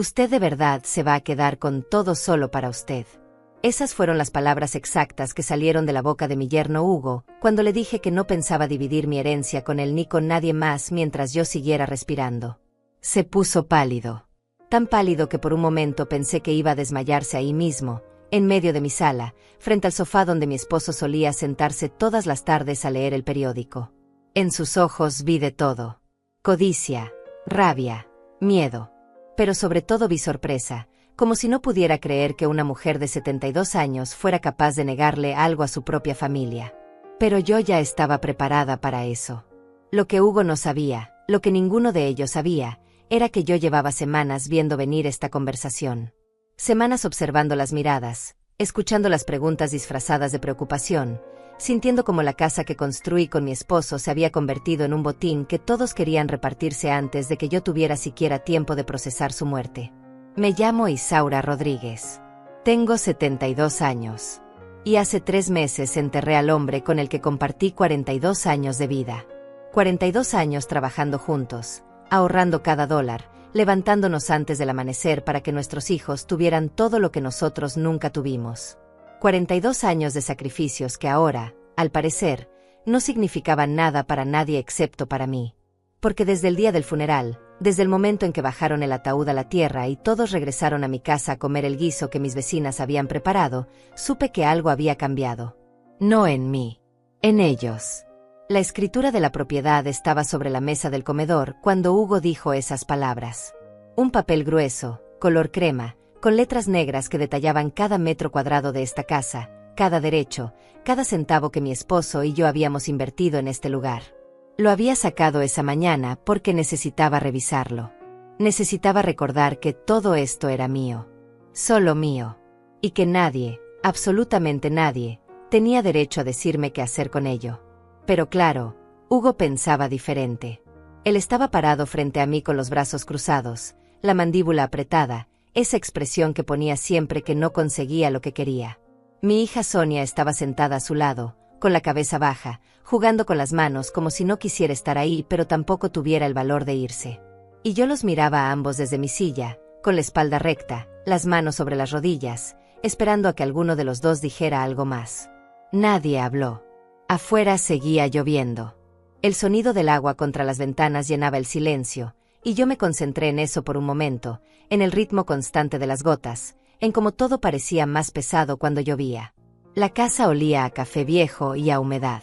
Usted de verdad se va a quedar con todo solo para usted. Esas fueron las palabras exactas que salieron de la boca de mi yerno Hugo, cuando le dije que no pensaba dividir mi herencia con él ni con nadie más mientras yo siguiera respirando. Se puso pálido. Tan pálido que por un momento pensé que iba a desmayarse ahí mismo, en medio de mi sala, frente al sofá donde mi esposo solía sentarse todas las tardes a leer el periódico. En sus ojos vi de todo. Codicia, rabia, miedo. Pero sobre todo vi sorpresa, como si no pudiera creer que una mujer de 72 años fuera capaz de negarle algo a su propia familia. Pero yo ya estaba preparada para eso. Lo que Hugo no sabía, lo que ninguno de ellos sabía, era que yo llevaba semanas viendo venir esta conversación. Semanas observando las miradas, escuchando las preguntas disfrazadas de preocupación, sintiendo como la casa que construí con mi esposo se había convertido en un botín que todos querían repartirse antes de que yo tuviera siquiera tiempo de procesar su muerte. Me llamo Isaura Rodríguez. Tengo 72 años. Y hace 3 meses enterré al hombre con el que compartí 42 años de vida. 42 años trabajando juntos, ahorrando cada dólar, levantándonos antes del amanecer para que nuestros hijos tuvieran todo lo que nosotros nunca tuvimos. 42 años de sacrificios que ahora, al parecer, no significaban nada para nadie excepto para mí. Porque desde el día del funeral, desde el momento en que bajaron el ataúd a la tierra y todos regresaron a mi casa a comer el guiso que mis vecinas habían preparado, supe que algo había cambiado. No en mí, en ellos. La escritura de la propiedad estaba sobre la mesa del comedor cuando Hugo dijo esas palabras. Un papel grueso, color crema, con letras negras que detallaban cada metro cuadrado de esta casa, cada derecho, cada centavo que mi esposo y yo habíamos invertido en este lugar. Lo había sacado esa mañana porque necesitaba revisarlo. Necesitaba recordar que todo esto era mío. Solo mío. Y que nadie, absolutamente nadie, tenía derecho a decirme qué hacer con ello. Pero claro, Hugo pensaba diferente. Él estaba parado frente a mí con los brazos cruzados, la mandíbula apretada, esa expresión que ponía siempre que no conseguía lo que quería. Mi hija Sonia estaba sentada a su lado, con la cabeza baja, jugando con las manos como si no quisiera estar ahí pero tampoco tuviera el valor de irse. Y yo los miraba a ambos desde mi silla, con la espalda recta, las manos sobre las rodillas, esperando a que alguno de los dos dijera algo más. Nadie habló. Afuera seguía lloviendo. El sonido del agua contra las ventanas llenaba el silencio, y yo me concentré en eso por un momento, en el ritmo constante de las gotas, en cómo todo parecía más pesado cuando llovía. La casa olía a café viejo y a humedad.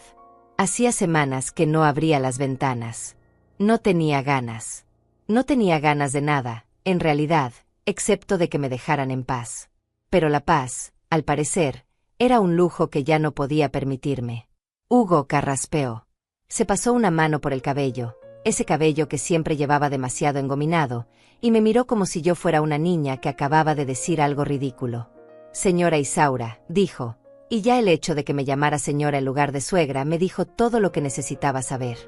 Hacía semanas que no abría las ventanas. No tenía ganas. No tenía ganas de nada, en realidad, excepto de que me dejaran en paz. Pero la paz, al parecer, era un lujo que ya no podía permitirme. Hugo carraspeó. Se pasó una mano por el cabello, ese cabello que siempre llevaba demasiado engominado, y me miró como si yo fuera una niña que acababa de decir algo ridículo. Señora Isaura, dijo, y ya el hecho de que me llamara señora en lugar de suegra me dijo todo lo que necesitaba saber.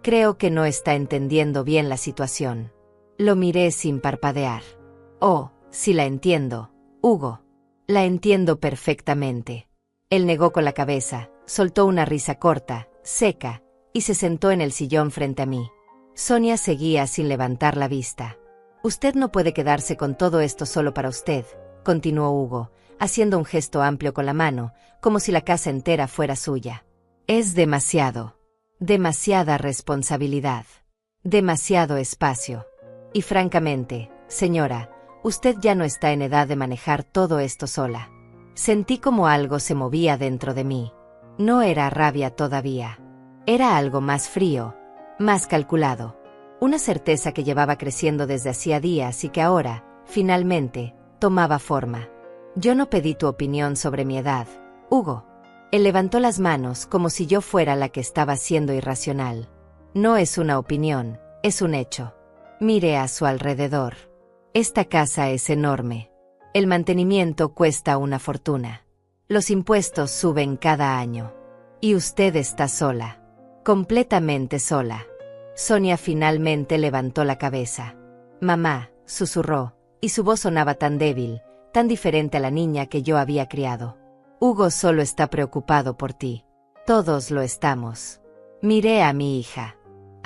Creo que no está entendiendo bien la situación. Lo miré sin parpadear. Oh, sí la entiendo, Hugo. La entiendo perfectamente. Él negó con la cabeza, soltó una risa corta, seca, y se sentó en el sillón frente a mí. Sonia seguía sin levantar la vista. Usted no puede quedarse con todo esto solo para usted, continuó Hugo, haciendo un gesto amplio con la mano, como si la casa entera fuera suya. Es demasiado. Demasiada responsabilidad. Demasiado espacio. Y francamente, señora, usted ya no está en edad de manejar todo esto sola. Sentí como algo se movía dentro de mí. No era rabia todavía. Era algo más frío, más calculado. Una certeza que llevaba creciendo desde hacía días y que ahora, finalmente, tomaba forma. Yo no pedí tu opinión sobre mi edad, Hugo. Él levantó las manos como si yo fuera la que estaba siendo irracional. No es una opinión, es un hecho. Mire a su alrededor. Esta casa es enorme. El mantenimiento cuesta una fortuna. Los impuestos suben cada año. Y usted está sola. Completamente sola. Sonia finalmente levantó la cabeza. Mamá, susurró, y su voz sonaba tan débil, tan diferente a la niña que yo había criado. Hugo solo está preocupado por ti. Todos lo estamos. Miré a mi hija.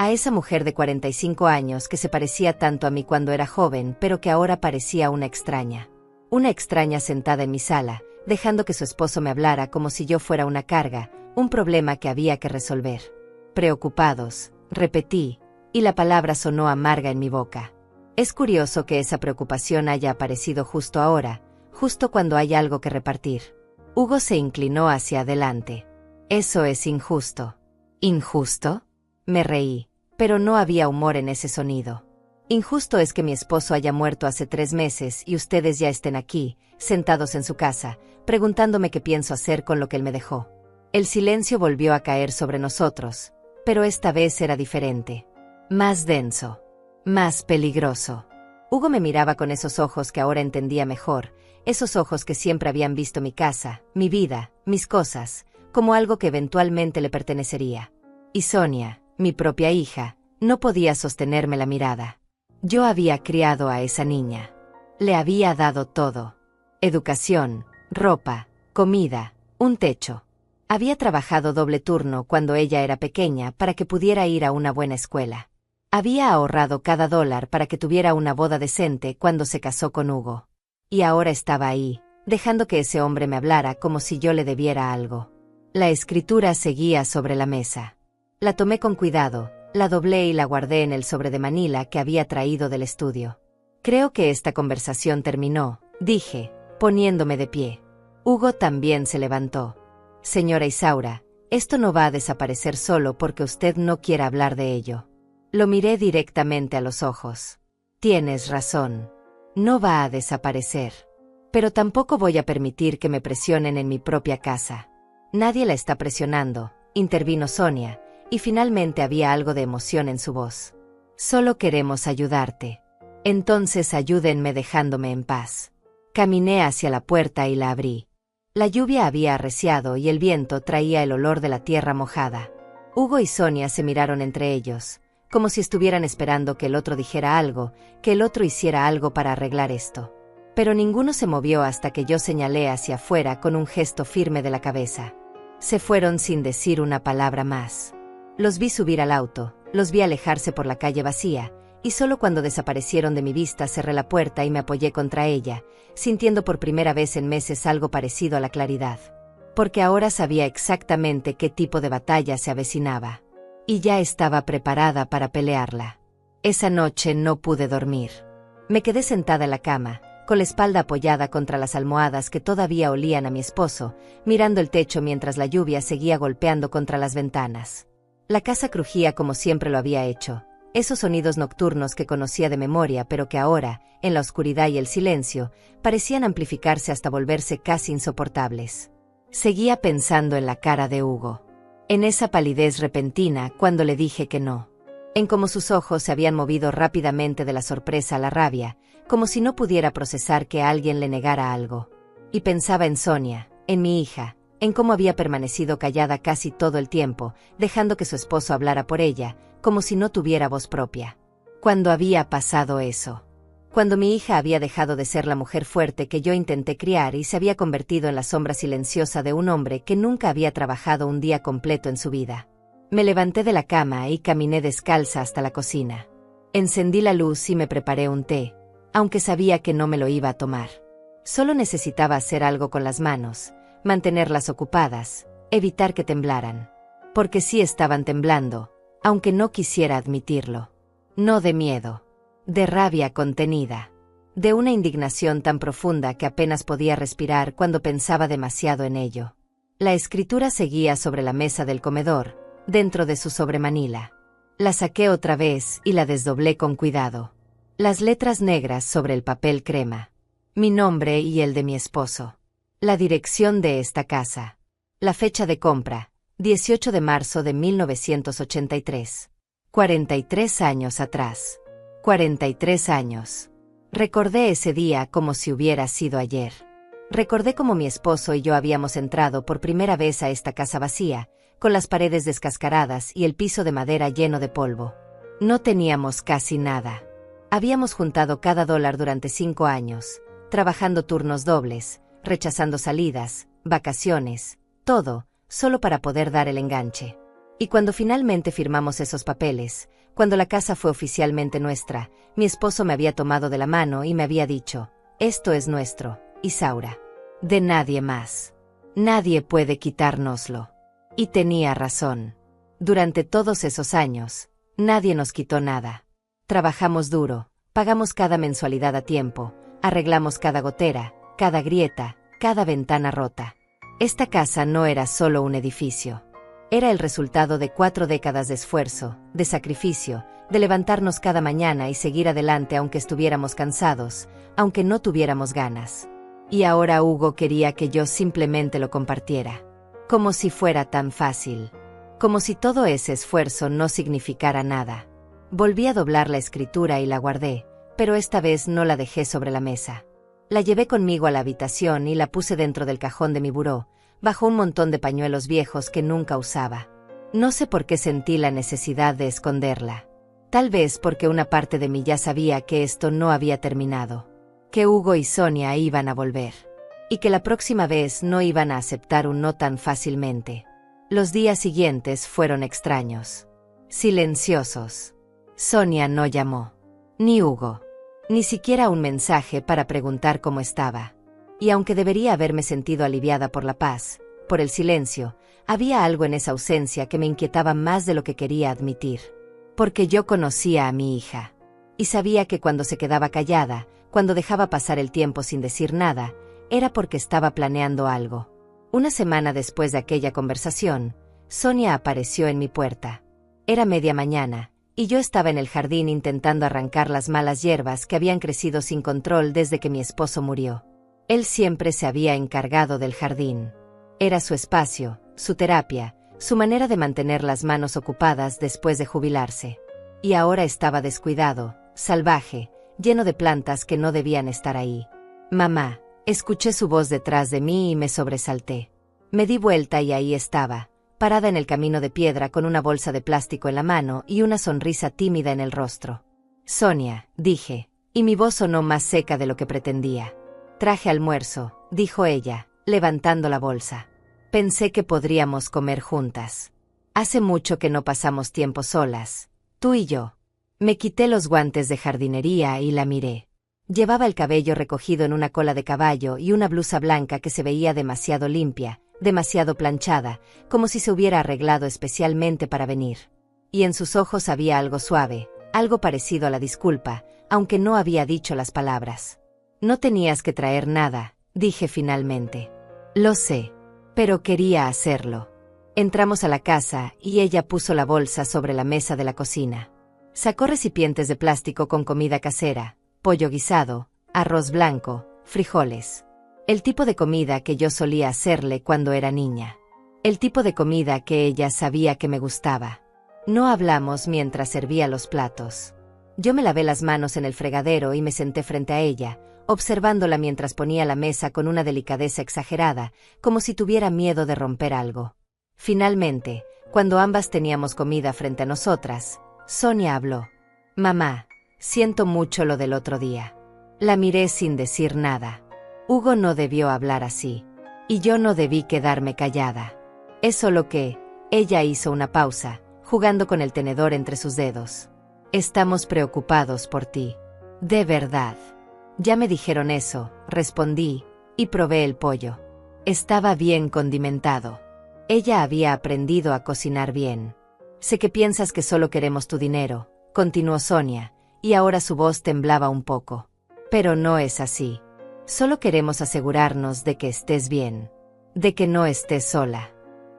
A esa mujer de 45 años que se parecía tanto a mí cuando era joven, pero que ahora parecía una extraña. Una extraña sentada en mi sala, dejando que su esposo me hablara como si yo fuera una carga, un problema que había que resolver. Preocupados, repetí, y la palabra sonó amarga en mi boca. Es curioso que esa preocupación haya aparecido justo ahora, justo cuando hay algo que repartir. Hugo se inclinó hacia adelante. Eso es injusto. ¿Injusto? Me reí, pero no había humor en ese sonido. Injusto es que mi esposo haya muerto hace 3 meses y ustedes ya estén aquí, sentados en su casa, preguntándome qué pienso hacer con lo que él me dejó. El silencio volvió a caer sobre nosotros, pero esta vez era diferente. Más denso. Más peligroso. Hugo me miraba con esos ojos que ahora entendía mejor, esos ojos que siempre habían visto mi casa, mi vida, mis cosas, como algo que eventualmente le pertenecería. Y Sonia, mi propia hija, no podía sostenerme la mirada. Yo había criado a esa niña. Le había dado todo. Educación, ropa, comida, un techo. Había trabajado doble turno cuando ella era pequeña para que pudiera ir a una buena escuela. Había ahorrado cada dólar para que tuviera una boda decente cuando se casó con Hugo. Y ahora estaba ahí, dejando que ese hombre me hablara como si yo le debiera algo. La escritura seguía sobre la mesa. La tomé con cuidado, la doblé y la guardé en el sobre de Manila que había traído del estudio. Creo que esta conversación terminó, dije, poniéndome de pie. Hugo también se levantó. Señora Isaura, esto no va a desaparecer solo porque usted no quiera hablar de ello. Lo miré directamente a los ojos. Tienes razón. No va a desaparecer. Pero tampoco voy a permitir que me presionen en mi propia casa. Nadie la está presionando, intervino Sonia, y finalmente había algo de emoción en su voz. Solo queremos ayudarte. Entonces ayúdenme dejándome en paz. Caminé hacia la puerta y la abrí. La lluvia había arreciado y el viento traía el olor de la tierra mojada. Hugo y Sonia se miraron entre ellos, como si estuvieran esperando que el otro dijera algo, que el otro hiciera algo para arreglar esto. Pero ninguno se movió hasta que yo señalé hacia afuera con un gesto firme de la cabeza. Se fueron sin decir una palabra más. Los vi subir al auto, los vi alejarse por la calle vacía, y solo cuando desaparecieron de mi vista cerré la puerta y me apoyé contra ella, sintiendo por primera vez en meses algo parecido a la claridad. Porque ahora sabía exactamente qué tipo de batalla se avecinaba. Y ya estaba preparada para pelearla. Esa noche no pude dormir. Me quedé sentada en la cama, con la espalda apoyada contra las almohadas que todavía olían a mi esposo, mirando el techo mientras la lluvia seguía golpeando contra las ventanas. La casa crujía como siempre lo había hecho, esos sonidos nocturnos que conocía de memoria pero que ahora, en la oscuridad y el silencio, parecían amplificarse hasta volverse casi insoportables. Seguía pensando en la cara de Hugo. En esa palidez repentina cuando le dije que no. En cómo sus ojos se habían movido rápidamente de la sorpresa a la rabia, como si no pudiera procesar que alguien le negara algo. Y pensaba en Sonia, en mi hija, en cómo había permanecido callada casi todo el tiempo, dejando que su esposo hablara por ella, como si no tuviera voz propia. ¿Cuándo había pasado eso? Cuando mi hija había dejado de ser la mujer fuerte que yo intenté criar y se había convertido en la sombra silenciosa de un hombre que nunca había trabajado un día completo en su vida. Me levanté de la cama y caminé descalza hasta la cocina. Encendí la luz y me preparé un té, aunque sabía que no me lo iba a tomar. Solo necesitaba hacer algo con las manos, mantenerlas ocupadas, evitar que temblaran. Porque sí estaban temblando, aunque no quisiera admitirlo. No de miedo. De rabia contenida. De una indignación tan profunda que apenas podía respirar cuando pensaba demasiado en ello. La escritura seguía sobre la mesa del comedor, dentro de su sobre Manila. La saqué otra vez y la desdoblé con cuidado. Las letras negras sobre el papel crema. Mi nombre y el de mi esposo. La dirección de esta casa. La fecha de compra, 18 de marzo de 1983. 43 años atrás. 43 años. Recordé ese día como si hubiera sido ayer. Recordé cómo mi esposo y yo habíamos entrado por primera vez a esta casa vacía, con las paredes descascaradas y el piso de madera lleno de polvo. No teníamos casi nada. Habíamos juntado cada dólar durante 5 años, trabajando turnos dobles, rechazando salidas, vacaciones, todo, solo para poder dar el enganche. Y cuando finalmente firmamos esos papeles, cuando la casa fue oficialmente nuestra, mi esposo me había tomado de la mano y me había dicho: esto es nuestro, Isaura. De nadie más. Nadie puede quitárnoslo. Y tenía razón. Durante todos esos años, nadie nos quitó nada. Trabajamos duro, pagamos cada mensualidad a tiempo, arreglamos cada gotera, cada grieta, cada ventana rota. Esta casa no era solo un edificio. Era el resultado de 4 décadas de esfuerzo, de sacrificio, de levantarnos cada mañana y seguir adelante aunque estuviéramos cansados, aunque no tuviéramos ganas. Y ahora Hugo quería que yo simplemente lo compartiera. Como si fuera tan fácil. Como si todo ese esfuerzo no significara nada. Volví a doblar la escritura y la guardé, pero esta vez no la dejé sobre la mesa. La llevé conmigo a la habitación y la puse dentro del cajón de mi buró, bajo un montón de pañuelos viejos que nunca usaba. No sé por qué sentí la necesidad de esconderla. Tal vez porque una parte de mí ya sabía que esto no había terminado. Que Hugo y Sonia iban a volver. Y que la próxima vez no iban a aceptar un no tan fácilmente. Los días siguientes fueron extraños. Silenciosos. Sonia no llamó. Ni Hugo. Ni siquiera un mensaje para preguntar cómo estaba. Y aunque debería haberme sentido aliviada por la paz, por el silencio, había algo en esa ausencia que me inquietaba más de lo que quería admitir. Porque yo conocía a mi hija. Y sabía que cuando se quedaba callada, cuando dejaba pasar el tiempo sin decir nada, era porque estaba planeando algo. Una semana después de aquella conversación, Sonia apareció en mi puerta. Era media mañana, y yo estaba en el jardín intentando arrancar las malas hierbas que habían crecido sin control desde que mi esposo murió. Él siempre se había encargado del jardín. Era su espacio, su terapia, su manera de mantener las manos ocupadas después de jubilarse. Y ahora estaba descuidado, salvaje, lleno de plantas que no debían estar ahí. «Mamá», escuché su voz detrás de mí y me sobresalté. Me di vuelta y ahí estaba, parada en el camino de piedra con una bolsa de plástico en la mano y una sonrisa tímida en el rostro. «Sonia», dije, y mi voz sonó más seca de lo que pretendía. «Traje almuerzo», dijo ella, levantando la bolsa. «Pensé que podríamos comer juntas. Hace mucho que no pasamos tiempo solas, tú y yo». Me quité los guantes de jardinería y la miré. Llevaba el cabello recogido en una cola de caballo y una blusa blanca que se veía demasiado limpia, demasiado planchada, como si se hubiera arreglado especialmente para venir. Y en sus ojos había algo suave, algo parecido a la disculpa, aunque no había dicho las palabras. «No tenías que traer nada», dije finalmente. «Lo sé, pero quería hacerlo». Entramos a la casa y ella puso la bolsa sobre la mesa de la cocina. Sacó recipientes de plástico con comida casera, pollo guisado, arroz blanco, frijoles. El tipo de comida que yo solía hacerle cuando era niña. El tipo de comida que ella sabía que me gustaba. No hablamos mientras servía los platos. Yo me lavé las manos en el fregadero y me senté frente a ella, observándola mientras ponía la mesa con una delicadeza exagerada, como si tuviera miedo de romper algo. Finalmente, cuando ambas teníamos comida frente a nosotras, Sonia habló. «Mamá, siento mucho lo del otro día». La miré sin decir nada. Hugo no debió hablar así. Y yo no debí quedarme callada. Es solo que, ella hizo una pausa, jugando con el tenedor entre sus dedos. «Estamos preocupados por ti. De verdad». «Ya me dijeron eso», respondí, y probé el pollo. Estaba bien condimentado. Ella había aprendido a cocinar bien. «Sé que piensas que solo queremos tu dinero», continuó Sonia, y ahora su voz temblaba un poco. «Pero no es así. Solo queremos asegurarnos de que estés bien. De que no estés sola.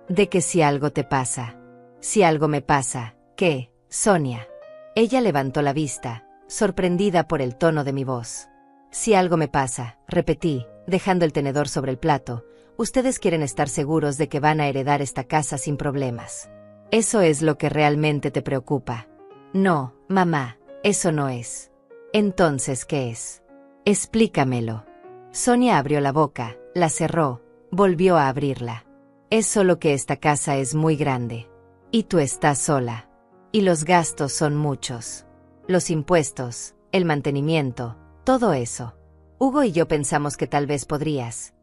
De que si algo te pasa». «Si algo me pasa, ¿qué, Sonia?» Ella levantó la vista, sorprendida por el tono de mi voz. «Si algo me pasa», repetí, dejando el tenedor sobre el plato, «ustedes quieren estar seguros de que van a heredar esta casa sin problemas. Eso es lo que realmente te preocupa». «No, mamá, eso no es». «Entonces, ¿qué es? Explícamelo». Sonia abrió la boca, la cerró, volvió a abrirla. «Es solo que esta casa es muy grande. Y tú estás sola. Y los gastos son muchos. Los impuestos, el mantenimiento, todo eso. Hugo y yo pensamos que tal vez podrías,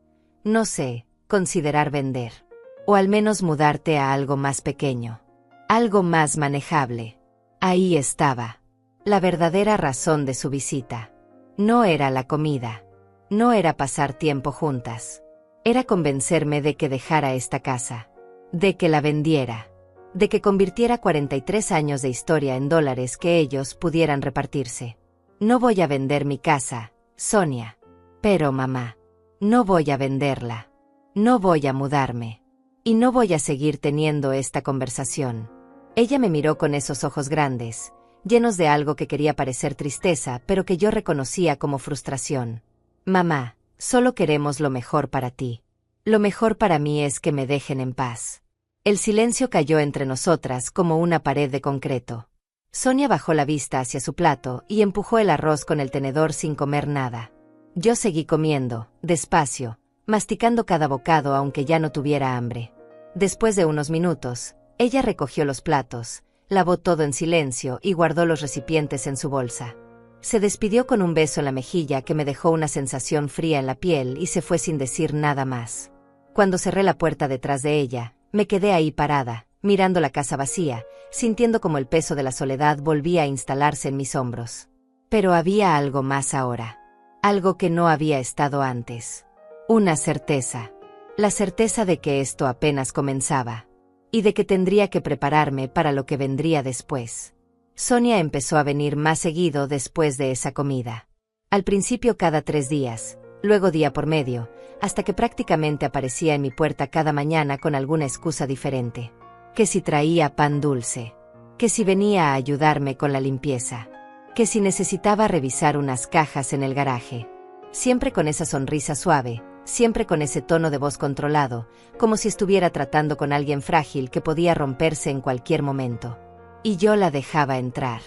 no sé, considerar vender. O al menos mudarte a algo más pequeño. Algo más manejable. Ahí estaba. La verdadera razón de su visita. No era la comida. No era pasar tiempo juntas. Era convencerme de que dejara esta casa. De que la vendiera. De que convirtiera 43 años de historia en dólares que ellos pudieran repartirse. No voy a vender mi casa, Sonia. Pero mamá, no voy a venderla. No voy a mudarme. Y no voy a seguir teniendo esta conversación. Ella me miró con esos ojos grandes, llenos de algo que quería parecer tristeza, pero que yo reconocía como frustración. Mamá, solo queremos lo mejor para ti. Lo mejor para mí es que me dejen en paz. El silencio cayó entre nosotras como una pared de concreto. Sonia bajó la vista hacia su plato y empujó el arroz con el tenedor sin comer nada. Yo seguí comiendo, despacio, masticando cada bocado aunque ya no tuviera hambre. Después de unos minutos, ella recogió los platos, lavó todo en silencio y guardó los recipientes en su bolsa. Se despidió con un beso en la mejilla que me dejó una sensación fría en la piel y se fue sin decir nada más. Cuando cerré la puerta detrás de ella, me quedé ahí parada, mirando la casa vacía, sintiendo como el peso de la soledad volvía a instalarse en mis hombros. Pero había algo más ahora. Algo que no había estado antes. Una certeza. La certeza de que esto apenas comenzaba. Y de que tendría que prepararme para lo que vendría después. Sonia empezó a venir más seguido después de esa comida. Al principio cada 3 días, luego día por medio, hasta que prácticamente aparecía en mi puerta cada mañana con alguna excusa diferente. Que si traía pan dulce. Que si venía a ayudarme con la limpieza. Que si necesitaba revisar unas cajas en el garaje. Siempre con esa sonrisa suave, siempre con ese tono de voz controlado, como si estuviera tratando con alguien frágil que podía romperse en cualquier momento. Y yo la dejaba entrar.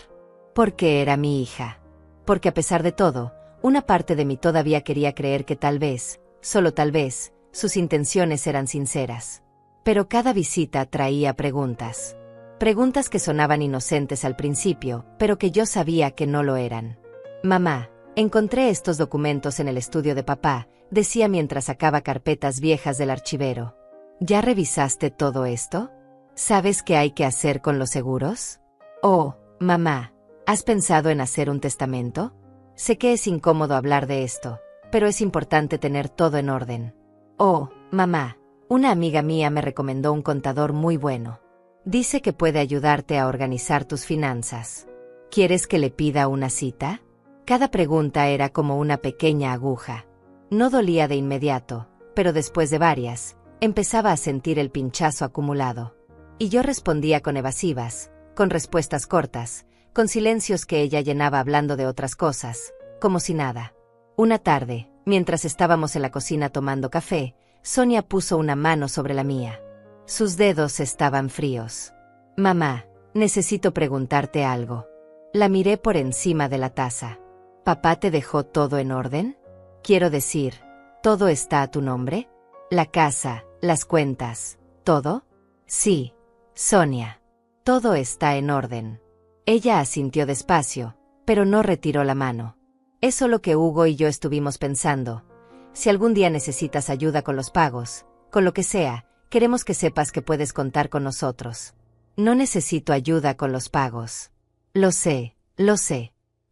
Porque era mi hija. Porque a pesar de todo, una parte de mí todavía quería creer que tal vez, solo tal vez, sus intenciones eran sinceras. Pero cada visita traía preguntas. Preguntas que sonaban inocentes al principio, pero que yo sabía que no lo eran. Mamá, encontré estos documentos en el estudio de papá, decía mientras sacaba carpetas viejas del archivero. ¿Ya revisaste todo esto? ¿Sabes qué hay que hacer con los seguros? Oh, mamá, ¿has pensado en hacer un testamento? Sé que es incómodo hablar de esto, pero es importante tener todo en orden. Oh, mamá, una amiga mía me recomendó un contador muy bueno. Dice que puede ayudarte a organizar tus finanzas. ¿Quieres que le pida una cita? Cada pregunta era como una pequeña aguja. No dolía de inmediato, pero después de varias, empezaba a sentir el pinchazo acumulado. Y yo respondía con evasivas, con respuestas cortas, con silencios que ella llenaba hablando de otras cosas, como si nada. Una tarde, mientras estábamos en la cocina tomando café, Sonia puso una mano sobre la mía. Sus dedos estaban fríos. Mamá, necesito preguntarte algo. La miré por encima de la taza. ¿Papá te dejó todo en orden? Quiero decir, ¿todo está a tu nombre? ¿La casa, las cuentas, todo? Sí, Sonia. Todo está en orden. Ella asintió despacio, pero no retiró la mano. Es solo que Hugo y yo estuvimos pensando. Si algún día necesitas ayuda con los pagos, con lo que sea, queremos que sepas que puedes contar con nosotros. No necesito ayuda con los pagos. Lo sé,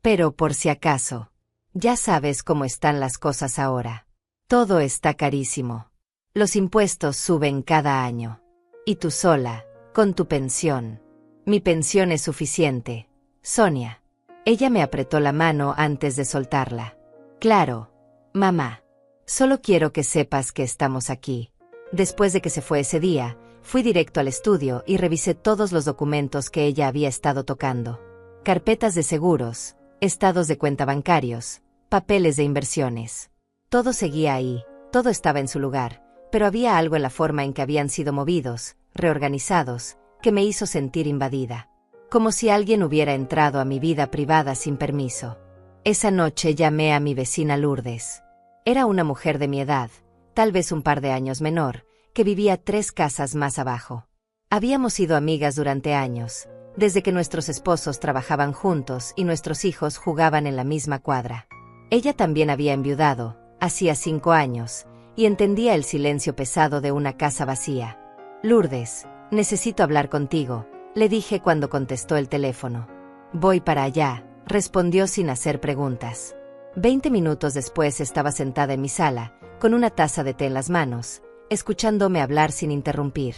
pero por si acaso. Ya sabes cómo están las cosas ahora. Todo está carísimo. Los impuestos suben cada año. Y tú sola, con tu pensión. Mi pensión es suficiente, Sonia. Ella me apretó la mano antes de soltarla. Claro, mamá. Solo quiero que sepas que estamos aquí. Después de que se fue ese día, fui directo al estudio y revisé todos los documentos que ella había estado tocando. Carpetas de seguros, estados de cuenta bancarios, papeles de inversiones. Todo seguía ahí, todo estaba en su lugar, pero había algo en la forma en que habían sido movidos, reorganizados, que me hizo sentir invadida. Como si alguien hubiera entrado a mi vida privada sin permiso. Esa noche llamé a mi vecina Lourdes. Era una mujer de mi edad, tal vez un par de años menor, que vivía 3 casas más abajo. Habíamos sido amigas durante años, desde que nuestros esposos trabajaban juntos y nuestros hijos jugaban en la misma cuadra. Ella también había enviudado, hacía 5 años, y entendía el silencio pesado de una casa vacía. Lourdes, necesito hablar contigo, Le dije cuando contestó el teléfono. Voy para allá, respondió sin hacer preguntas. 20 minutos después estaba sentada en mi sala, con una taza de té en las manos, escuchándome hablar sin interrumpir.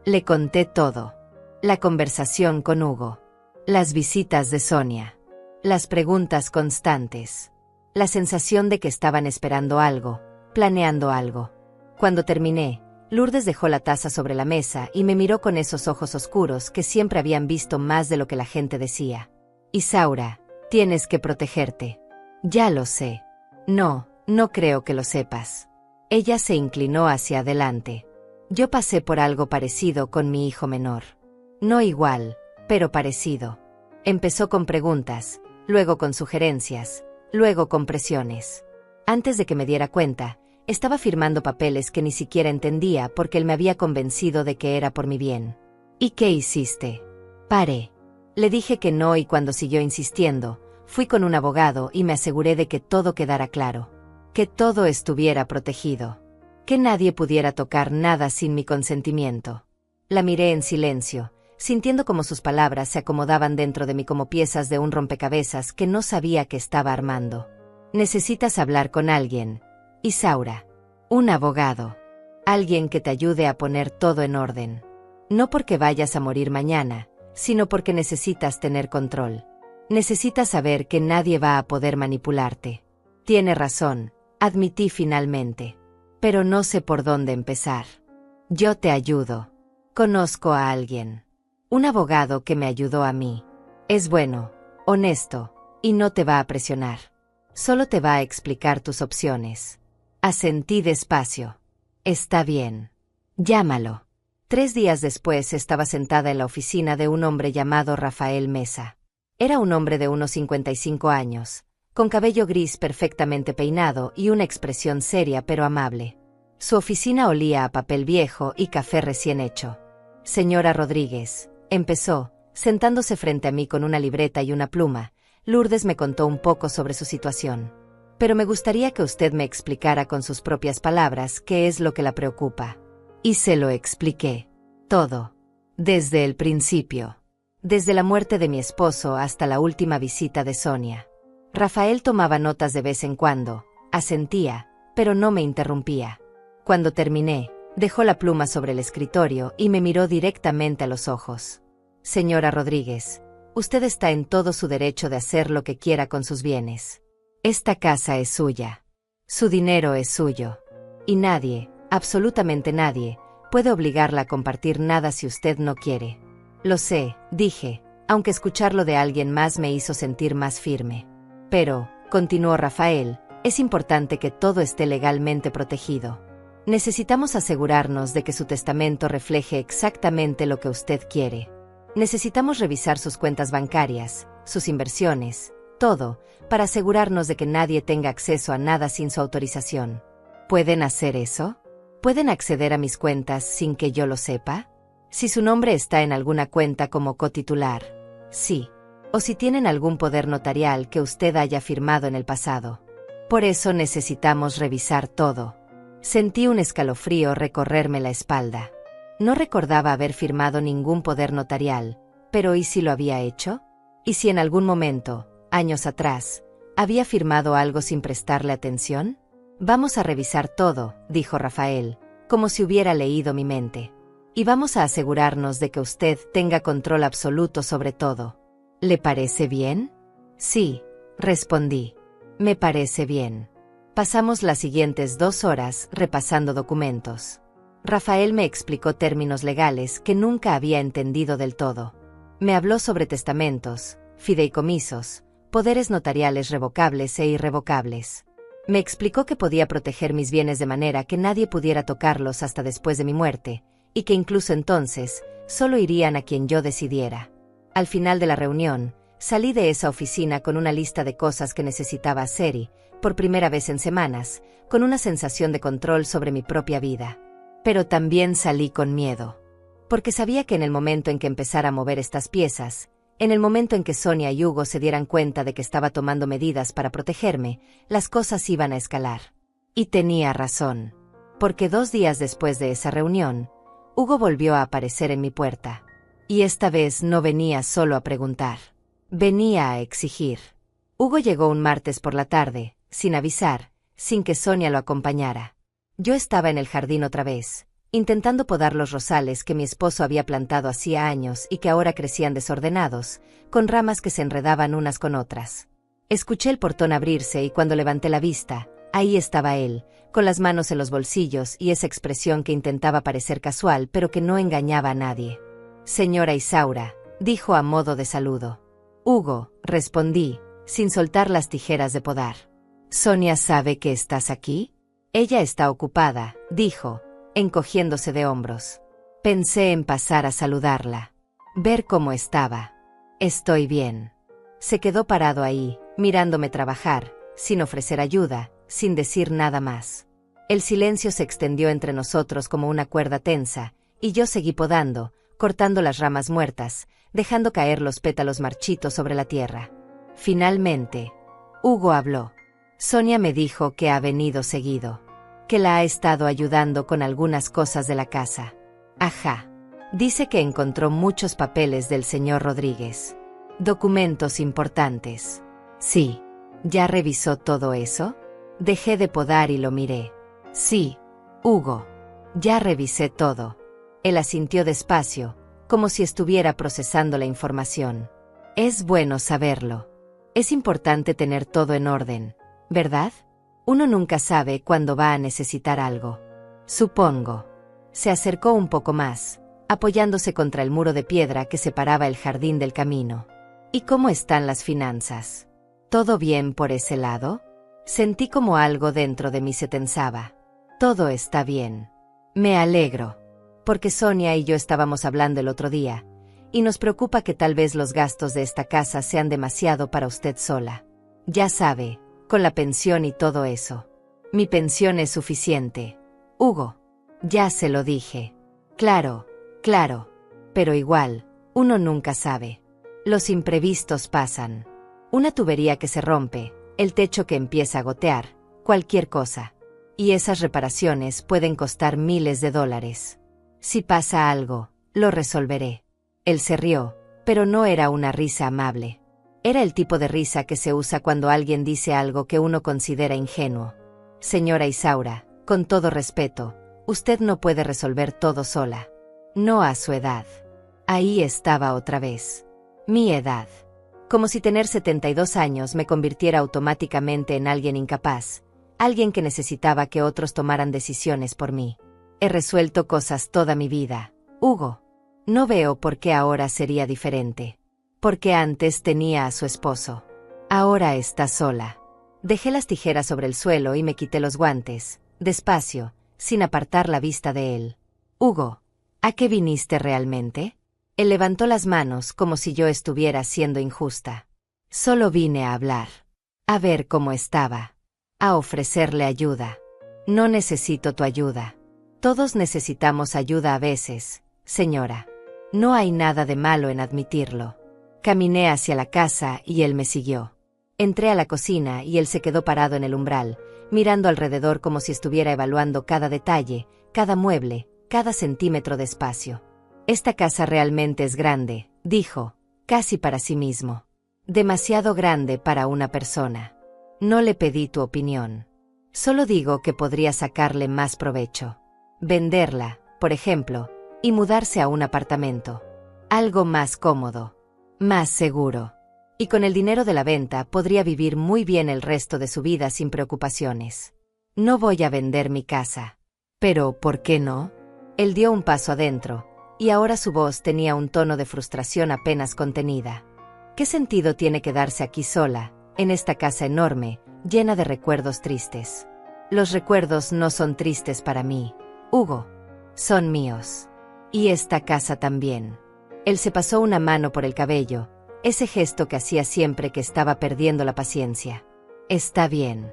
Le conté todo. La conversación con Hugo. Las visitas de Sonia. Las preguntas constantes. La sensación de que estaban esperando algo, planeando algo. Cuando terminé, Lourdes dejó la taza sobre la mesa y me miró con esos ojos oscuros que siempre habían visto más de lo que la gente decía. Isaura, tienes que protegerte. Ya lo sé. No, no creo que lo sepas. Ella se inclinó hacia adelante. Yo pasé por algo parecido con mi hijo menor. No igual, pero parecido. Empezó con preguntas, luego con sugerencias, luego con presiones. Antes de que me diera cuenta, estaba firmando papeles que ni siquiera entendía porque él me había convencido de que era por mi bien. ¿Y qué hiciste? Paré. Le dije que no y cuando siguió insistiendo, fui con un abogado y me aseguré de que todo quedara claro. Que todo estuviera protegido. Que nadie pudiera tocar nada sin mi consentimiento. La miré en silencio, sintiendo como sus palabras se acomodaban dentro de mí como piezas de un rompecabezas que no sabía que estaba armando. Necesitas hablar con alguien, Isaura. Un abogado. Alguien que te ayude a poner todo en orden. No porque vayas a morir mañana, sino porque necesitas tener control. Necesitas saber que nadie va a poder manipularte. Tiene razón, admití finalmente. Pero no sé por dónde empezar. Yo te ayudo. Conozco a alguien. Un abogado que me ayudó a mí. Es bueno, honesto, y no te va a presionar. Solo te va a explicar tus opciones. Asentí despacio. Está bien. Llámalo. 3 días después estaba sentada en la oficina de un hombre llamado Rafael Mesa. Era un hombre de unos 55 años, con cabello gris perfectamente peinado y una expresión seria pero amable. Su oficina olía a papel viejo y café recién hecho. Señora Rodríguez, empezó, sentándose frente a mí con una libreta y una pluma. Lourdes me contó un poco sobre su situación. Pero me gustaría que usted me explicara con sus propias palabras qué es lo que la preocupa. Y se lo expliqué. Todo. Desde el principio. Desde la muerte de mi esposo hasta la última visita de Sonia. Rafael tomaba notas de vez en cuando, asentía, pero no me interrumpía. Cuando terminé, dejó la pluma sobre el escritorio y me miró directamente a los ojos. Señora Rodríguez, usted está en todo su derecho de hacer lo que quiera con sus bienes. Esta casa es suya. Su dinero es suyo. Y nadie, absolutamente nadie, puede obligarla a compartir nada si usted no quiere. Lo sé, dije, aunque escucharlo de alguien más me hizo sentir más firme. Pero, continuó Rafael, es importante que todo esté legalmente protegido. Necesitamos asegurarnos de que su testamento refleje exactamente lo que usted quiere. Necesitamos revisar sus cuentas bancarias, sus inversiones, todo, para asegurarnos de que nadie tenga acceso a nada sin su autorización. ¿Pueden hacer eso? ¿Pueden acceder a mis cuentas sin que yo lo sepa? Si su nombre está en alguna cuenta como cotitular, sí. O si tienen algún poder notarial que usted haya firmado en el pasado. Por eso necesitamos revisar todo. Sentí un escalofrío recorrerme la espalda. No recordaba haber firmado ningún poder notarial, pero ¿y si lo había hecho? ¿Y si en algún momento, años atrás, había firmado algo sin prestarle atención? Vamos a revisar todo, dijo Rafael, como si hubiera leído mi mente. Y vamos a asegurarnos de que usted tenga control absoluto sobre todo. ¿Le parece bien? Sí, respondí. Me parece bien. Pasamos las siguientes 2 horas repasando documentos. Rafael me explicó términos legales que nunca había entendido del todo. Me habló sobre testamentos, fideicomisos, poderes notariales revocables e irrevocables. Me explicó que podía proteger mis bienes de manera que nadie pudiera tocarlos hasta después de mi muerte, y que incluso entonces, solo irían a quien yo decidiera. Al final de la reunión, salí de esa oficina con una lista de cosas que necesitaba hacer y, por primera vez en semanas, con una sensación de control sobre mi propia vida. Pero también salí con miedo. Porque sabía que en el momento en que empezara a mover estas piezas, en el momento en que Sonia y Hugo se dieran cuenta de que estaba tomando medidas para protegerme, las cosas iban a escalar. Y tenía razón. Porque 2 días después de esa reunión, Hugo volvió a aparecer en mi puerta. Y esta vez no venía solo a preguntar. Venía a exigir. Hugo llegó un martes por la tarde, sin avisar, sin que Sonia lo acompañara. Yo estaba en el jardín otra vez, intentando podar los rosales que mi esposo había plantado hacía años y que ahora crecían desordenados, con ramas que se enredaban unas con otras. Escuché el portón abrirse y cuando levanté la vista, ahí estaba él, con las manos en los bolsillos y esa expresión que intentaba parecer casual pero que no engañaba a nadie. «Señora Isaura», dijo a modo de saludo. «Hugo», respondí, sin soltar las tijeras de podar. «¿Sonia sabe que estás aquí?» «Ella está ocupada», dijo, encogiéndose de hombros. Pensé en pasar a saludarla. Ver cómo estaba. «Estoy bien». Se quedó parado ahí, mirándome trabajar, sin ofrecer ayuda, sin decir nada más. El silencio se extendió entre nosotros como una cuerda tensa, y yo seguí podando, cortando las ramas muertas, dejando caer los pétalos marchitos sobre la tierra. Finalmente, Hugo habló. Sonia me dijo que ha venido seguido, que la ha estado ayudando con algunas cosas de la casa. Ajá. Dice que encontró muchos papeles del señor Rodríguez. Documentos importantes. Sí. ¿Ya revisó todo eso? Dejé de podar y lo miré. Sí, Hugo. Ya revisé todo. Él asintió despacio, como si estuviera procesando la información. Es bueno saberlo. Es importante tener todo en orden, ¿verdad? Uno nunca sabe cuándo va a necesitar algo. Supongo. Se acercó un poco más, apoyándose contra el muro de piedra que separaba el jardín del camino. ¿Y cómo están las finanzas? ¿Todo bien por ese lado? Sentí como algo dentro de mí se tensaba. Todo está bien. Me alegro. Porque Sonia y yo estábamos hablando el otro día, y nos preocupa que tal vez los gastos de esta casa sean demasiado para usted sola. Ya sabe, con la pensión y todo eso. Mi pensión es suficiente. Hugo. Ya se lo dije. Claro, claro. Pero igual, uno nunca sabe. Los imprevistos pasan. Una tubería que se rompe, el techo que empieza a gotear, cualquier cosa. Y esas reparaciones pueden costar miles de dólares. Si pasa algo, lo resolveré. Él se rió, pero no era una risa amable. Era el tipo de risa que se usa cuando alguien dice algo que uno considera ingenuo. Señora Isaura, con todo respeto, usted no puede resolver todo sola. No a su edad. Ahí estaba otra vez. Mi edad. Como si tener 72 años me convirtiera automáticamente en alguien incapaz, alguien que necesitaba que otros tomaran decisiones por mí. He resuelto cosas toda mi vida, Hugo. No veo por qué ahora sería diferente. Porque antes tenía a su esposo. Ahora está sola. Dejé las tijeras sobre el suelo y me quité los guantes, despacio, sin apartar la vista de él. Hugo, ¿a qué viniste realmente? Él levantó las manos como si yo estuviera siendo injusta. Solo vine a hablar. A ver cómo estaba. A ofrecerle ayuda. No necesito tu ayuda. Todos necesitamos ayuda a veces, señora. No hay nada de malo en admitirlo. Caminé hacia la casa y él me siguió. Entré a la cocina y él se quedó parado en el umbral, mirando alrededor como si estuviera evaluando cada detalle, cada mueble, cada centímetro de espacio. Esta casa realmente es grande, dijo, casi para sí mismo. Demasiado grande para una persona. No le pedí tu opinión. Solo digo que podría sacarle más provecho. Venderla, por ejemplo, y mudarse a un apartamento. Algo más cómodo. Más seguro. Y con el dinero de la venta podría vivir muy bien el resto de su vida sin preocupaciones. No voy a vender mi casa. Pero, ¿por qué no? Él dio un paso adentro, y ahora su voz tenía un tono de frustración apenas contenida. ¿Qué sentido tiene quedarse aquí sola, en esta casa enorme, llena de recuerdos tristes? Los recuerdos no son tristes para mí, Hugo. Son míos. Y esta casa también. Él se pasó una mano por el cabello, ese gesto que hacía siempre que estaba perdiendo la paciencia. Está bien.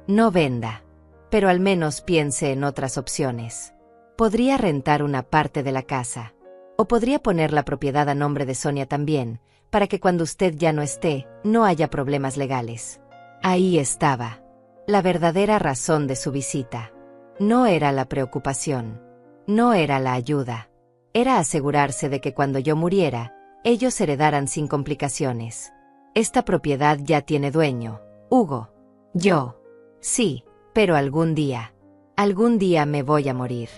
No venda. Pero al menos piense en otras opciones. Podría rentar una parte de la casa. O podría poner la propiedad a nombre de Sonia también, para que cuando usted ya no esté, no haya problemas legales. Ahí estaba. La verdadera razón de su visita. No era la preocupación. No era la ayuda. Era asegurarse de que cuando yo muriera, ellos heredaran sin complicaciones. Esta propiedad ya tiene dueño, Hugo. Yo. Sí, pero algún día me voy a morir.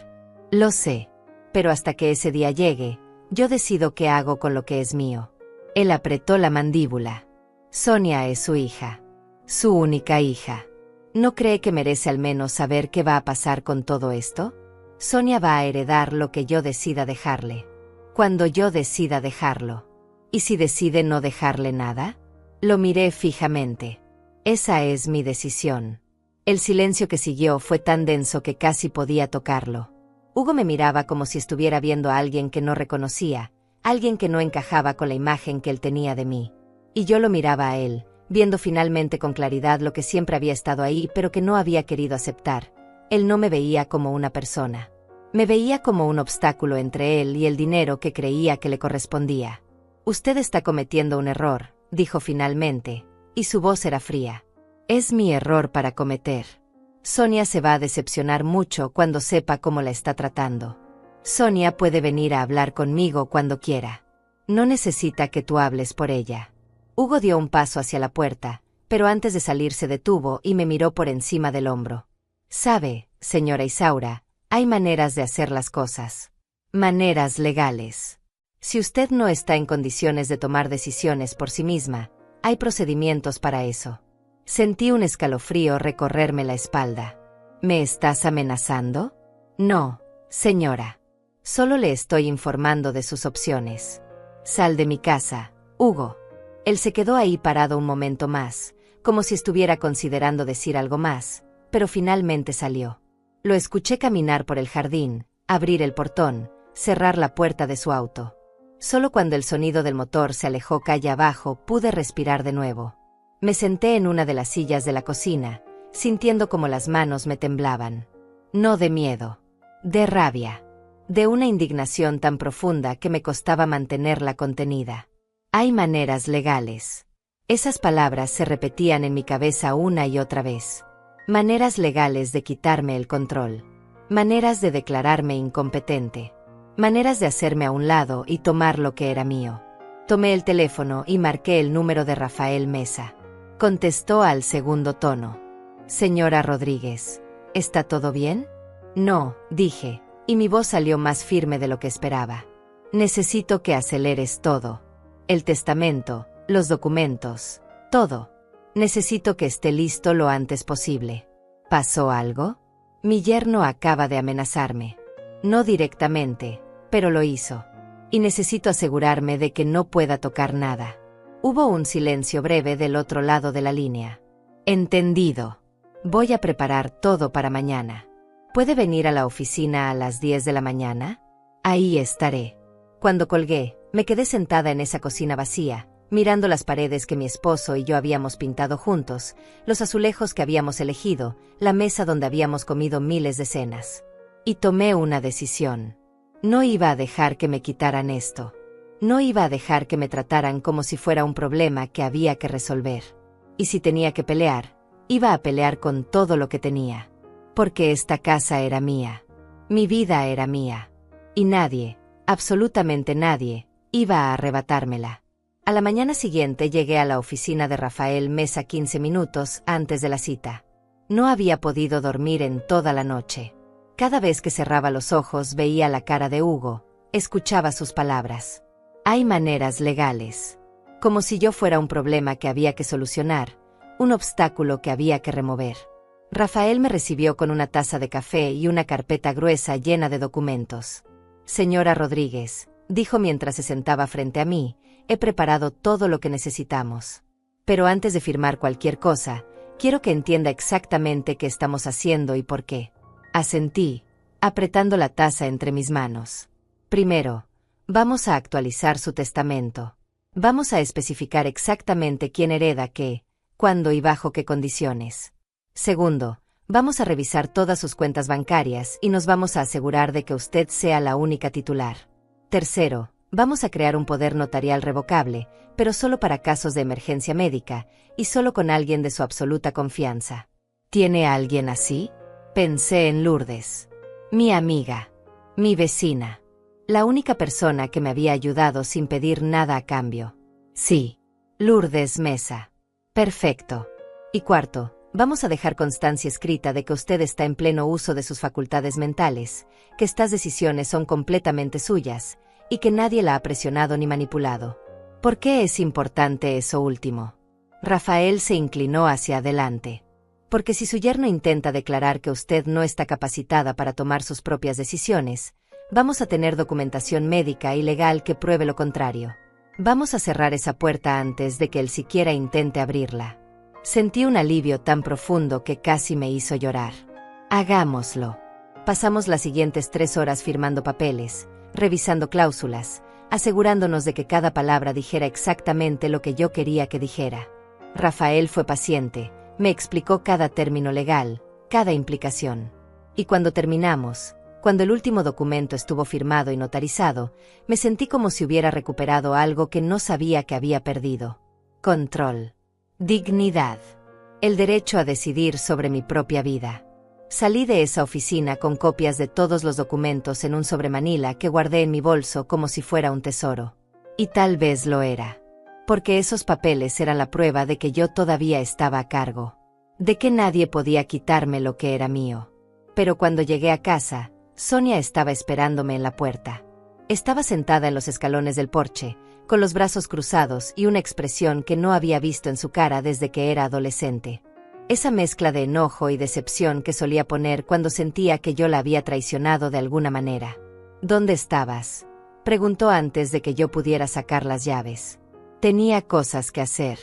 Lo sé, pero hasta que ese día llegue, yo decido qué hago con lo que es mío. Él apretó la mandíbula. Sonia es su hija. Su única hija. ¿No cree que merece al menos saber qué va a pasar con todo esto? Sonia va a heredar lo que yo decida dejarle. Cuando yo decida dejarlo. ¿Y si decide no dejarle nada? Lo miré fijamente. Esa es mi decisión. El silencio que siguió fue tan denso que casi podía tocarlo. Hugo me miraba como si estuviera viendo a alguien que no reconocía, alguien que no encajaba con la imagen que él tenía de mí. Y yo lo miraba a él, viendo finalmente con claridad lo que siempre había estado ahí pero que no había querido aceptar. Él no me veía como una persona. Me veía como un obstáculo entre él y el dinero que creía que le correspondía. Usted está cometiendo un error, dijo finalmente, y su voz era fría. Es mi error para cometer. Sonia se va a decepcionar mucho cuando sepa cómo la está tratando. Sonia puede venir a hablar conmigo cuando quiera. No necesita que tú hables por ella. Hugo dio un paso hacia la puerta, pero antes de salir se detuvo y me miró por encima del hombro. Sabe, señora Isaura, hay maneras de hacer las cosas. Maneras legales. Si usted no está en condiciones de tomar decisiones por sí misma, hay procedimientos para eso. Sentí un escalofrío recorrerme la espalda. ¿Me estás amenazando? No, señora. Solo le estoy informando de sus opciones. Sal de mi casa, Hugo. Él se quedó ahí parado un momento más, como si estuviera considerando decir algo más, pero finalmente salió. Lo escuché caminar por el jardín, abrir el portón, cerrar la puerta de su auto. Solo cuando el sonido del motor se alejó calle abajo pude respirar de nuevo. Me senté en una de las sillas de la cocina, sintiendo como las manos me temblaban. No de miedo, de rabia, de una indignación tan profunda que me costaba mantenerla contenida. Hay maneras legales. Esas palabras se repetían en mi cabeza una y otra vez. Maneras legales de quitarme el control. Maneras de declararme incompetente. Maneras de hacerme a un lado y tomar lo que era mío. Tomé el teléfono y marqué el número de Rafael Mesa. Contestó al segundo tono. Señora Rodríguez, ¿está todo bien? No, dije, y mi voz salió más firme de lo que esperaba. Necesito que aceleres todo. El testamento, los documentos, todo. Necesito que esté listo lo antes posible. ¿Pasó algo? Mi yerno acaba de amenazarme. No directamente, pero lo hizo. Y necesito asegurarme de que no pueda tocar nada. Hubo un silencio breve del otro lado de la línea. Entendido. Voy a preparar todo para mañana. ¿Puede venir a la oficina a las 10 de la mañana? Ahí estaré. Cuando colgué, me quedé sentada en esa cocina vacía, mirando las paredes que mi esposo y yo habíamos pintado juntos, los azulejos que habíamos elegido, la mesa donde habíamos comido miles de cenas. Y tomé una decisión. No iba a dejar que me quitaran esto. No iba a dejar que me trataran como si fuera un problema que había que resolver. Y si tenía que pelear, iba a pelear con todo lo que tenía. Porque esta casa era mía. Mi vida era mía. Y nadie, absolutamente nadie, iba a arrebatármela. A la mañana siguiente llegué a la oficina de Rafael Mesa 15 minutos antes de la cita. No había podido dormir en toda la noche. Cada vez que cerraba los ojos veía la cara de Hugo, escuchaba sus palabras. Hay maneras legales. Como si yo fuera un problema que había que solucionar, un obstáculo que había que remover. Rafael me recibió con una taza de café y una carpeta gruesa llena de documentos. Señora Rodríguez, dijo mientras se sentaba frente a mí, he preparado todo lo que necesitamos. Pero antes de firmar cualquier cosa, quiero que entienda exactamente qué estamos haciendo y por qué. Asentí, apretando la taza entre mis manos. Primero, vamos a actualizar su testamento. Vamos a especificar exactamente quién hereda qué, cuándo y bajo qué condiciones. Segundo, vamos a revisar todas sus cuentas bancarias y nos vamos a asegurar de que usted sea la única titular. Tercero, vamos a crear un poder notarial revocable, pero solo para casos de emergencia médica, y solo con alguien de su absoluta confianza. ¿Tiene a alguien así? Pensé en Lourdes. Mi amiga. Mi vecina. La única persona que me había ayudado sin pedir nada a cambio. Sí. Lourdes Mesa. Perfecto. Y cuarto, vamos a dejar constancia escrita de que usted está en pleno uso de sus facultades mentales, que estas decisiones son completamente suyas, y que nadie la ha presionado ni manipulado. ¿Por qué es importante eso último? Rafael se inclinó hacia adelante. Porque si su yerno intenta declarar que usted no está capacitada para tomar sus propias decisiones, vamos a tener documentación médica y legal que pruebe lo contrario. Vamos a cerrar esa puerta antes de que él siquiera intente abrirla. Sentí un alivio tan profundo que casi me hizo llorar. Hagámoslo. Pasamos las siguientes 3 horas firmando papeles, revisando cláusulas, asegurándonos de que cada palabra dijera exactamente lo que yo quería que dijera. Rafael fue paciente, me explicó cada término legal, cada implicación. Y cuando terminamos, cuando el último documento estuvo firmado y notarizado, me sentí como si hubiera recuperado algo que no sabía que había perdido. Control. Dignidad. El derecho a decidir sobre mi propia vida. Salí de esa oficina con copias de todos los documentos en un sobremanila que guardé en mi bolso como si fuera un tesoro. Y tal vez lo era. Porque esos papeles eran la prueba de que yo todavía estaba a cargo. De que nadie podía quitarme lo que era mío. Pero cuando llegué a casa, Sonia estaba esperándome en la puerta. Estaba sentada en los escalones del porche, con los brazos cruzados y una expresión que no había visto en su cara desde que era adolescente. Esa mezcla de enojo y decepción que solía poner cuando sentía que yo la había traicionado de alguna manera. ¿Dónde estabas?, preguntó antes de que yo pudiera sacar las llaves. Tenía cosas que hacer.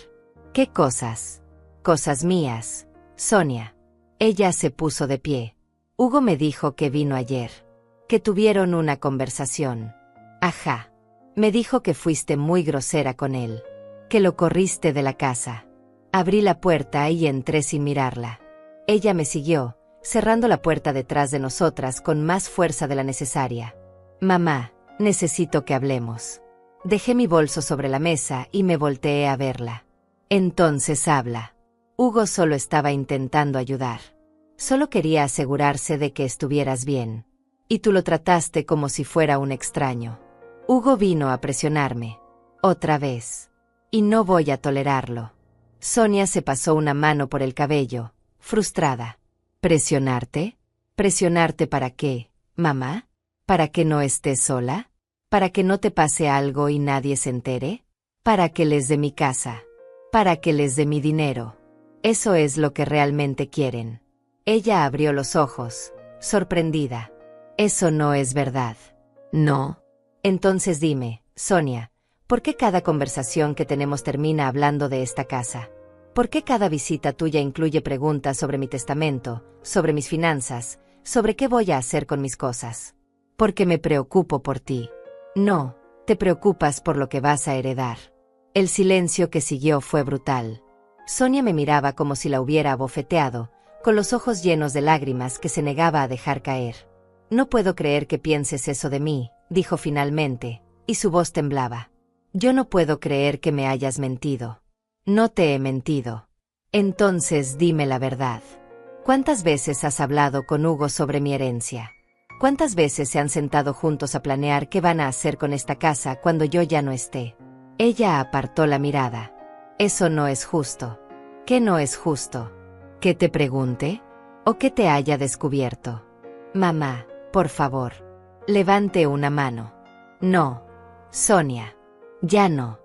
¿Qué cosas? Cosas mías, Sonia. Ella se puso de pie. Hugo me dijo que vino ayer. Que tuvieron una conversación. Ajá. Me dijo que fuiste muy grosera con él. Que lo corriste de la casa. Abrí la puerta y entré sin mirarla. Ella me siguió, cerrando la puerta detrás de nosotras con más fuerza de la necesaria. Mamá, necesito que hablemos. Dejé mi bolso sobre la mesa y me volteé a verla. Entonces habla. Hugo solo estaba intentando ayudar. Solo quería asegurarse de que estuvieras bien. Y tú lo trataste como si fuera un extraño. Hugo vino a presionarme. Otra vez. Y no voy a tolerarlo. Sonia se pasó una mano por el cabello, frustrada. ¿Presionarte? ¿Presionarte para qué, mamá? ¿Para que no estés sola? ¿Para que no te pase algo y nadie se entere? ¿Para que les dé mi casa? ¿Para que les dé mi dinero? Eso es lo que realmente quieren. Ella abrió los ojos, sorprendida. Eso no es verdad. ¿No? Entonces dime, Sonia, ¿por qué cada conversación que tenemos termina hablando de esta casa? ¿Por qué cada visita tuya incluye preguntas sobre mi testamento, sobre mis finanzas, sobre qué voy a hacer con mis cosas? Porque me preocupo por ti. No, te preocupas por lo que vas a heredar. El silencio que siguió fue brutal. Sonia me miraba como si la hubiera abofeteado, con los ojos llenos de lágrimas que se negaba a dejar caer. No puedo creer que pienses eso de mí, dijo finalmente, y su voz temblaba. Yo no puedo creer que me hayas mentido. No te he mentido. Entonces dime la verdad. ¿Cuántas veces has hablado con Hugo sobre mi herencia? ¿Cuántas veces se han sentado juntos a planear qué van a hacer con esta casa cuando yo ya no esté? Ella apartó la mirada. Eso no es justo. ¿Qué no es justo? ¿Que te pregunte? ¿O que te haya descubierto? Mamá, por favor. Levante una mano. No. Sonia. Ya no.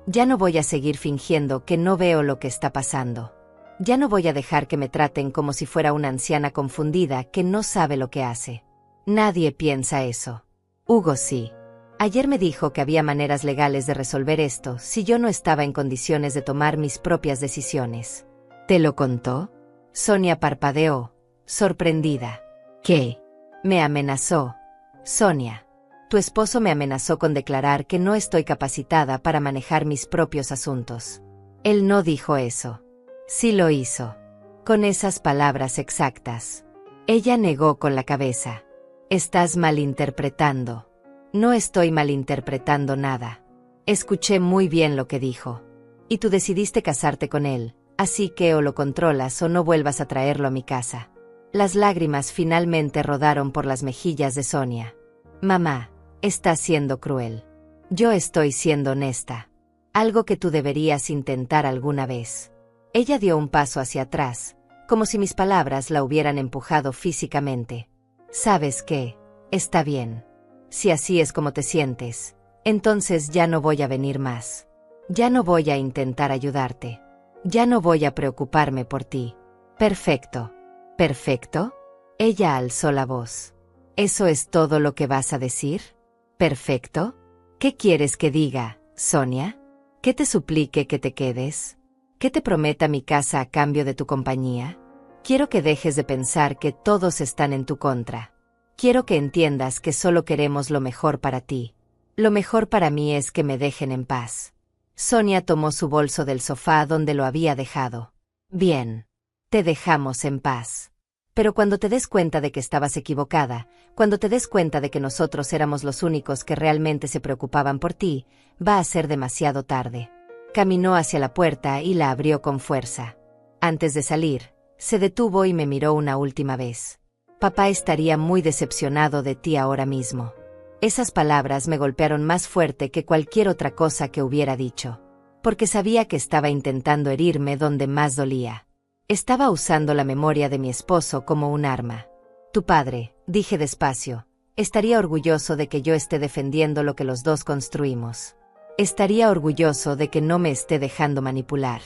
Ya no voy a seguir fingiendo que no veo lo que está pasando. Ya no voy a dejar que me traten como si fuera una anciana confundida que no sabe lo que hace. Nadie piensa eso. Hugo sí. Ayer me dijo que había maneras legales de resolver esto si yo no estaba en condiciones de tomar mis propias decisiones. ¿Te lo contó? Sonia parpadeó, sorprendida. ¿Qué? Me amenazó. Sonia, tu esposo me amenazó con declarar que no estoy capacitada para manejar mis propios asuntos. Él no dijo eso. Sí lo hizo. Con esas palabras exactas. Ella negó con la cabeza. Estás malinterpretando. No estoy malinterpretando nada. Escuché muy bien lo que dijo. Y tú decidiste casarte con él, así que o lo controlas o no vuelvas a traerlo a mi casa. Las lágrimas finalmente rodaron por las mejillas de Sonia. Mamá, Estás siendo cruel. Yo estoy siendo honesta. Algo que tú deberías intentar alguna vez. Ella dio un paso hacia atrás, como si mis palabras la hubieran empujado físicamente. ¿Sabes qué? Está bien. Si así es como te sientes, entonces ya no voy a venir más. Ya no voy a intentar ayudarte. Ya no voy a preocuparme por ti. Perfecto. ¿Perfecto? Ella alzó la voz. ¿Eso es todo lo que vas a decir? ¿Perfecto? ¿Qué quieres que diga, Sonia? ¿Que te suplique que te quedes? ¿Que te prometa mi casa a cambio de tu compañía? Quiero que dejes de pensar que todos están en tu contra. Quiero que entiendas que solo queremos lo mejor para ti. Lo mejor para mí es que me dejen en paz. Sonia tomó su bolso del sofá donde lo había dejado. Bien. Te dejamos en paz. Pero cuando te des cuenta de que estabas equivocada, cuando te des cuenta de que nosotros éramos los únicos que realmente se preocupaban por ti, va a ser demasiado tarde. Caminó hacia la puerta y la abrió con fuerza. Antes de salir, se detuvo y me miró una última vez. Papá estaría muy decepcionado de ti ahora mismo. Esas palabras me golpearon más fuerte que cualquier otra cosa que hubiera dicho. Porque sabía que estaba intentando herirme donde más dolía. Estaba usando la memoria de mi esposo como un arma. Tu padre, dije despacio, estaría orgulloso de que yo esté defendiendo lo que los dos construimos. Estaría orgulloso de que no me esté dejando manipular.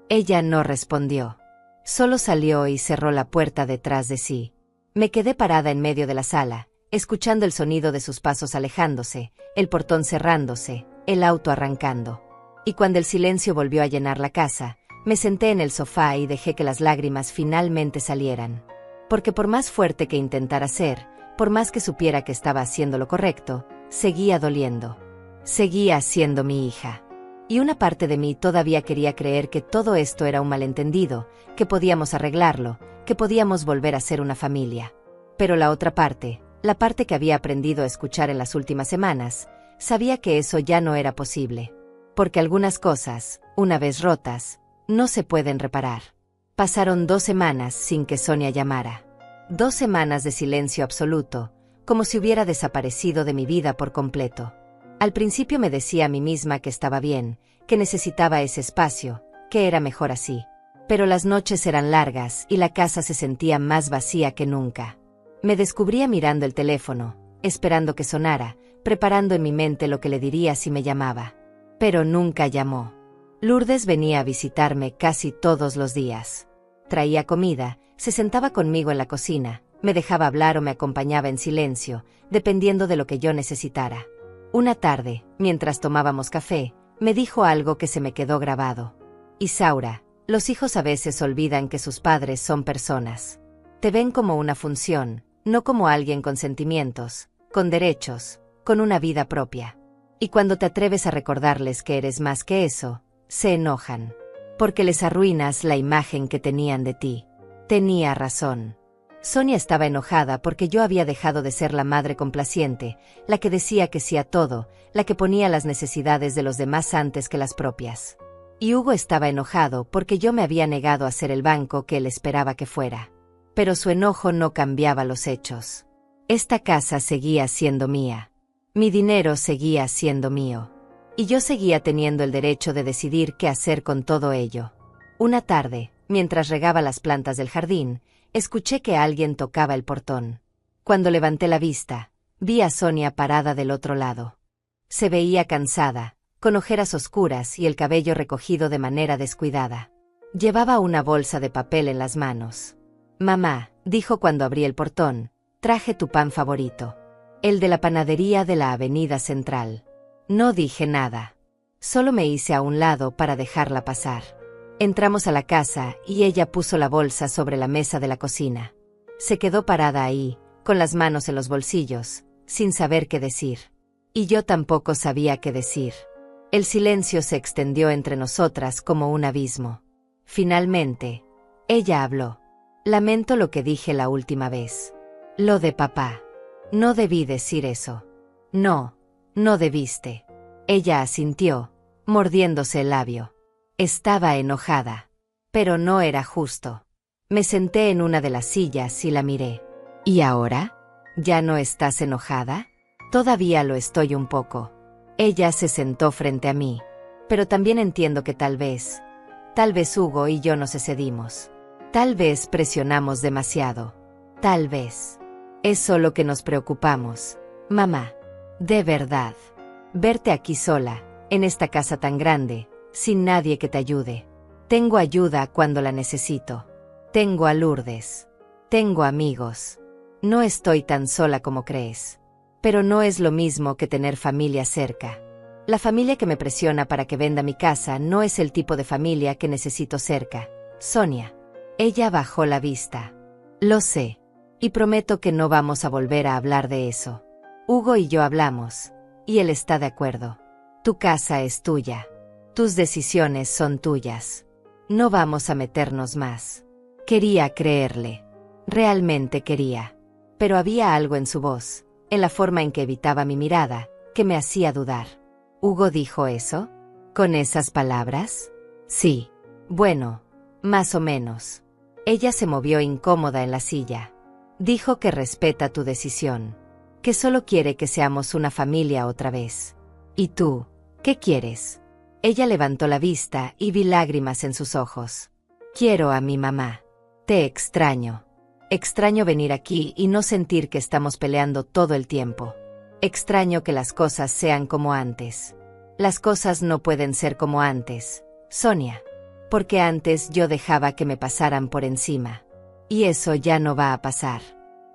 Ella no respondió. Solo salió y cerró la puerta detrás de sí. Me quedé parada en medio de la sala, escuchando el sonido de sus pasos alejándose, el portón cerrándose, el auto arrancando. Y cuando el silencio volvió a llenar la casa, me senté en el sofá y dejé que las lágrimas finalmente salieran. Porque por más fuerte que intentara ser, por más que supiera que estaba haciendo lo correcto, seguía doliendo. Seguía siendo mi hija. Y una parte de mí todavía quería creer que todo esto era un malentendido, que podíamos arreglarlo, que podíamos volver a ser una familia. Pero la otra parte, la parte que había aprendido a escuchar en las últimas semanas, sabía que eso ya no era posible. Porque algunas cosas, una vez rotas, no se pueden reparar. Pasaron 2 semanas sin que Sonia llamara. 2 semanas de silencio absoluto, como si hubiera desaparecido de mi vida por completo. Al principio me decía a mí misma que estaba bien, que necesitaba ese espacio, que era mejor así. Pero las noches eran largas y la casa se sentía más vacía que nunca. Me descubría mirando el teléfono, esperando que sonara, preparando en mi mente lo que le diría si me llamaba. Pero nunca llamó. Lourdes venía a visitarme casi todos los días. Traía comida, se sentaba conmigo en la cocina, me dejaba hablar o me acompañaba en silencio, dependiendo de lo que yo necesitara. Una tarde, mientras tomábamos café, me dijo algo que se me quedó grabado. Isaura, los hijos a veces olvidan que sus padres son personas. Te ven como una función, no como alguien con sentimientos, con derechos, con una vida propia. Y cuando te atreves a recordarles que eres más que eso, se enojan. Porque les arruinas la imagen que tenían de ti. Tenía razón. Sonia estaba enojada porque yo había dejado de ser la madre complaciente, la que decía que sí a todo, la que ponía las necesidades de los demás antes que las propias. Y Hugo estaba enojado porque yo me había negado a ser el banco que él esperaba que fuera. Pero su enojo no cambiaba los hechos. Esta casa seguía siendo mía. Mi dinero seguía siendo mío. Y yo seguía teniendo el derecho de decidir qué hacer con todo ello. Una tarde, mientras regaba las plantas del jardín, escuché que alguien tocaba el portón. Cuando levanté la vista, vi a Sonia parada del otro lado. Se veía cansada, con ojeras oscuras y el cabello recogido de manera descuidada. Llevaba una bolsa de papel en las manos. Mamá, dijo cuando abrí el portón, traje tu pan favorito. El de la panadería de la Avenida Central. No dije nada. Solo me hice a un lado para dejarla pasar. Entramos a la casa y ella puso la bolsa sobre la mesa de la cocina. Se quedó parada ahí, con las manos en los bolsillos, sin saber qué decir. Y yo tampoco sabía qué decir. El silencio se extendió entre nosotras como un abismo. Finalmente, ella habló. Lamento lo que dije la última vez. Lo de papá. No debí decir eso. No, no debiste. Ella asintió, mordiéndose el labio. Estaba enojada. Pero no era justo. Me senté en una de las sillas y la miré. ¿Y ahora? ¿Ya no estás enojada? Todavía lo estoy un poco. Ella se sentó frente a mí. Pero también entiendo que tal vez Hugo y yo nos excedimos. Tal vez presionamos demasiado. Tal vez. Es solo que nos preocupamos. Mamá. De verdad. Verte aquí sola, en esta casa tan grande, sin nadie que te ayude. Tengo ayuda cuando la necesito. Tengo a Lourdes. Tengo amigos. No estoy tan sola como crees. Pero no es lo mismo que tener familia cerca. La familia que me presiona para que venda mi casa no es el tipo de familia que necesito cerca. Sonia. Ella bajó la vista. Lo sé. Y prometo que no vamos a volver a hablar de eso. Hugo y yo hablamos. Y él está de acuerdo. Tu casa es tuya. Tus decisiones son tuyas. No vamos a meternos más. Quería creerle. Realmente quería. Pero había algo en su voz, en la forma en que evitaba mi mirada, que me hacía dudar. ¿Hugo dijo eso? ¿Con esas palabras? Sí. Bueno, más o menos. Ella se movió incómoda en la silla. Dijo que respeta tu decisión. Que solo quiere que seamos una familia otra vez. ¿Y tú? ¿Qué quieres? Ella levantó la vista y vi lágrimas en sus ojos. Quiero a mi mamá. Te extraño. Extraño venir aquí y no sentir que estamos peleando todo el tiempo. Extraño que las cosas sean como antes. Las cosas no pueden ser como antes, Sonia. Porque antes yo dejaba que me pasaran por encima. Y eso ya no va a pasar.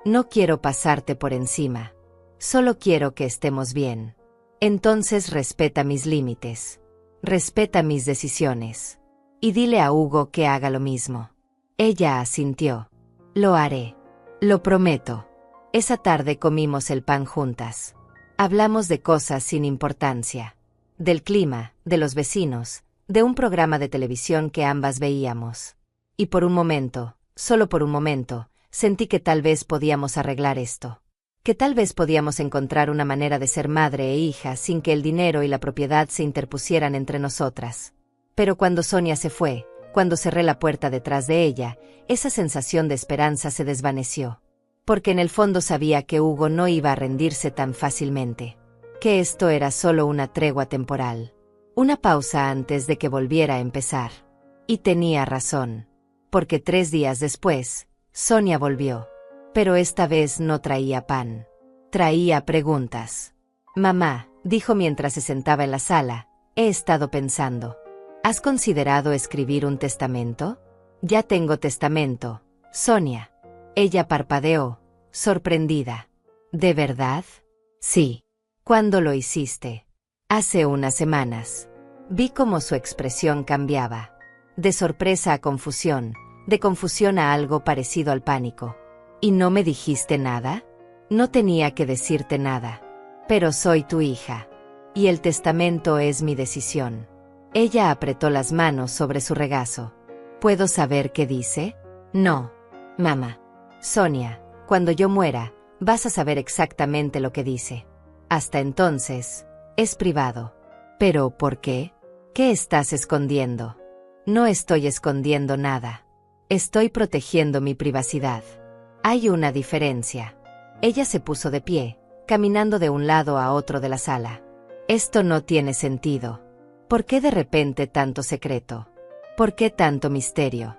No quiero pasarte por encima. Solo quiero que estemos bien. Entonces respeta mis límites. Respeta mis decisiones. Y dile a Hugo que haga lo mismo. Ella asintió. Lo haré. Lo prometo. Esa tarde comimos el pan juntas. Hablamos de cosas sin importancia. Del clima, de los vecinos, de un programa de televisión que ambas veíamos. Y por un momento, solo por un momento, sentí que tal vez podíamos arreglar esto. Que tal vez podíamos encontrar una manera de ser madre e hija sin que el dinero y la propiedad se interpusieran entre nosotras. Pero cuando Sonia se fue, cuando cerré la puerta detrás de ella, esa sensación de esperanza se desvaneció. Porque en el fondo sabía que Hugo no iba a rendirse tan fácilmente. Que esto era solo una tregua temporal. Una pausa antes de que volviera a empezar. Y tenía razón. Porque 3 días después, Sonia volvió. Pero esta vez no traía pan. Traía preguntas. Mamá, dijo mientras se sentaba en la sala, he estado pensando. ¿Has considerado escribir un testamento? Ya tengo testamento, Sonia. Ella parpadeó, sorprendida. ¿De verdad? Sí. ¿Cuándo lo hiciste? Hace unas semanas. Vi cómo su expresión cambiaba. De sorpresa a confusión, de confusión a algo parecido al pánico. ¿Y no me dijiste nada? No tenía que decirte nada. Pero soy tu hija. Y el testamento es mi decisión. Ella apretó las manos sobre su regazo. ¿Puedo saber qué dice? No. Mamá. Sonia, cuando yo muera, vas a saber exactamente lo que dice. Hasta entonces, es privado. ¿Pero por qué? ¿Qué estás escondiendo? No estoy escondiendo nada. Estoy protegiendo mi privacidad. Hay una diferencia. Ella se puso de pie, caminando de un lado a otro de la sala. Esto no tiene sentido. ¿Por qué de repente tanto secreto? ¿Por qué tanto misterio?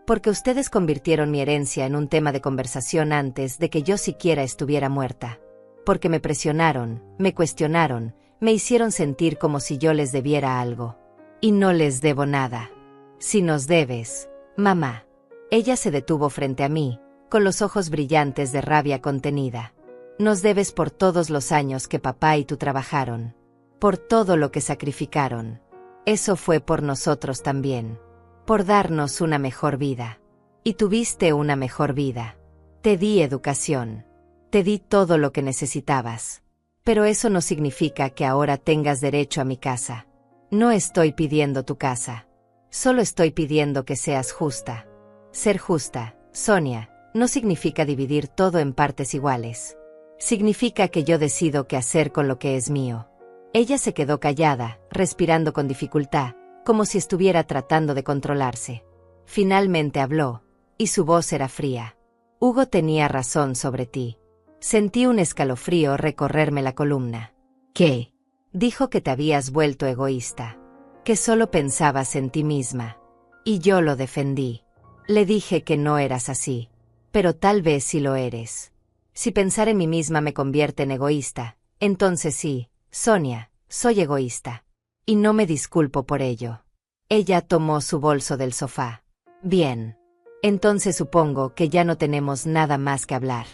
Porque ustedes convirtieron mi herencia en un tema de conversación antes de que yo siquiera estuviera muerta. Porque me presionaron, me cuestionaron, me hicieron sentir como si yo les debiera algo. Y no les debo nada. Si nos debes, mamá. Ella se detuvo frente a mí, con los ojos brillantes de rabia contenida. Nos debes por todos los años que papá y tú trabajaron. Por todo lo que sacrificaron. Eso fue por nosotros también. Por darnos una mejor vida. Y tuviste una mejor vida. Te di educación. Te di todo lo que necesitabas. Pero eso no significa que ahora tengas derecho a mi casa. No estoy pidiendo tu casa. Solo estoy pidiendo que seas justa. Ser justa, Sonia, no significa dividir todo en partes iguales. Significa que yo decido qué hacer con lo que es mío. Ella se quedó callada, respirando con dificultad, como si estuviera tratando de controlarse. Finalmente habló, y su voz era fría. Hugo tenía razón sobre ti. Sentí un escalofrío recorrerme la columna. ¿Qué? Dijo que te habías vuelto egoísta. Que solo pensabas en ti misma. Y yo lo defendí. Le dije que no eras así. Pero tal vez sí lo eres. Si pensar en mí misma me convierte en egoísta, entonces sí, Sonia, soy egoísta. Y no me disculpo por ello. Ella tomó su bolso del sofá. Bien. Entonces supongo que ya no tenemos nada más que hablar.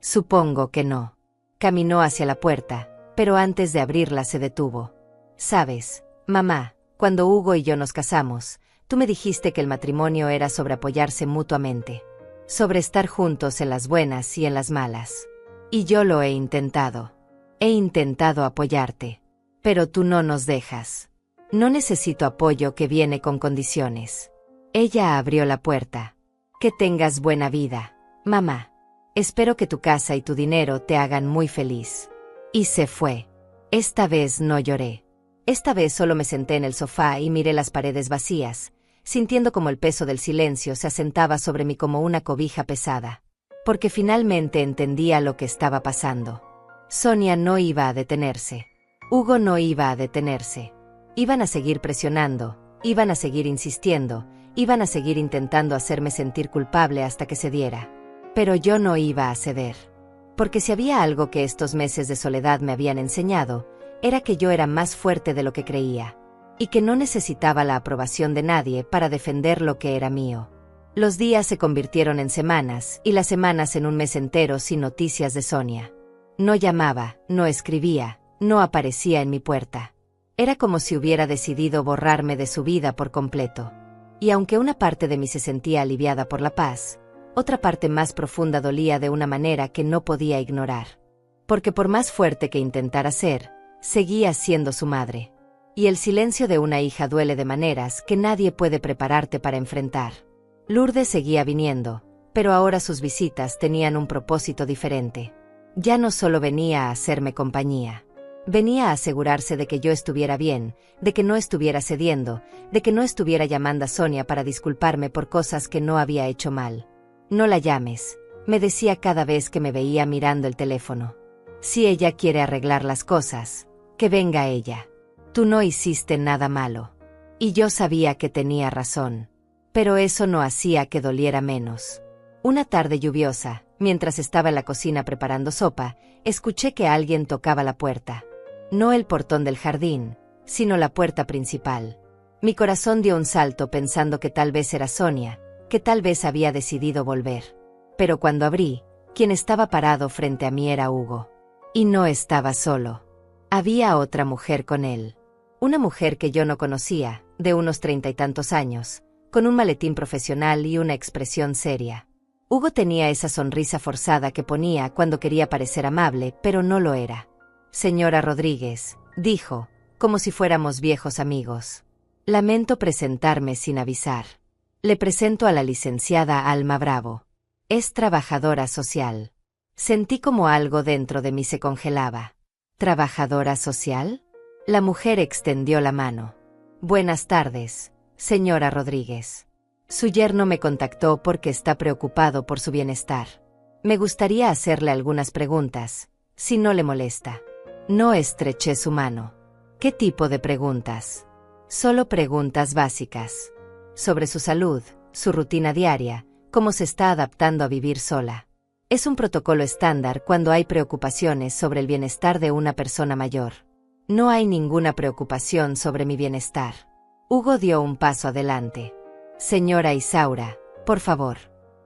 Supongo que no. Caminó hacia la puerta, pero antes de abrirla se detuvo. Sabes, mamá, cuando Hugo y yo nos casamos, tú me dijiste que el matrimonio era sobre apoyarse mutuamente. Sobre estar juntos en las buenas y en las malas. Y yo lo he intentado. He intentado apoyarte. Pero tú no nos dejas. No necesito apoyo que viene con condiciones. Ella abrió la puerta. Que tengas buena vida, mamá. Espero que tu casa y tu dinero te hagan muy feliz. Y se fue. Esta vez no lloré. Esta vez solo me senté en el sofá y miré las paredes vacías, sintiendo como el peso del silencio se asentaba sobre mí como una cobija pesada. Porque finalmente entendía lo que estaba pasando. Sonia no iba a detenerse. Hugo no iba a detenerse. Iban a seguir presionando, iban a seguir insistiendo, iban a seguir intentando hacerme sentir culpable hasta que cediera. Pero yo no iba a ceder. Porque si había algo que estos meses de soledad me habían enseñado, era que yo era más fuerte de lo que creía. Y que no necesitaba la aprobación de nadie para defender lo que era mío. Los días se convirtieron en semanas y las semanas en un mes entero sin noticias de Sonia. No llamaba, no escribía, no aparecía en mi puerta. Era como si hubiera decidido borrarme de su vida por completo. Y aunque una parte de mí se sentía aliviada por la paz, otra parte más profunda dolía de una manera que no podía ignorar. Porque por más fuerte que intentara ser, seguía siendo su madre. Y el silencio de una hija duele de maneras que nadie puede prepararte para enfrentar. Lourdes seguía viniendo, pero ahora sus visitas tenían un propósito diferente. Ya no solo venía a hacerme compañía. Venía a asegurarse de que yo estuviera bien, de que no estuviera cediendo, de que no estuviera llamando a Sonia para disculparme por cosas que no había hecho mal. No la llames, me decía cada vez que me veía mirando el teléfono. Si ella quiere arreglar las cosas, que venga ella. Tú no hiciste nada malo. Y yo sabía que tenía razón. Pero eso no hacía que doliera menos. Una tarde lluviosa, mientras estaba en la cocina preparando sopa, escuché que alguien tocaba la puerta. No el portón del jardín, sino la puerta principal. Mi corazón dio un salto pensando que tal vez era Sonia, que tal vez había decidido volver. Pero cuando abrí, quien estaba parado frente a mí era Hugo. Y no estaba solo. Había otra mujer con él. Una mujer que yo no conocía, de unos 30 y tantos años, con un maletín profesional y una expresión seria. Hugo tenía esa sonrisa forzada que ponía cuando quería parecer amable, pero no lo era. Señora Rodríguez, dijo, como si fuéramos viejos amigos. Lamento presentarme sin avisar. Le presento a la licenciada Alma Bravo. Es trabajadora social. Sentí como algo dentro de mí se congelaba. ¿Trabajadora social? La mujer extendió la mano. Buenas tardes, señora Rodríguez. Su yerno me contactó porque está preocupado por su bienestar. Me gustaría hacerle algunas preguntas, si no le molesta. No estreché su mano. ¿Qué tipo de preguntas? Solo preguntas básicas. Sobre su salud, su rutina diaria, cómo se está adaptando a vivir sola. Es un protocolo estándar cuando hay preocupaciones sobre el bienestar de una persona mayor. No hay ninguna preocupación sobre mi bienestar. Hugo dio un paso adelante. Señora Isaura, por favor.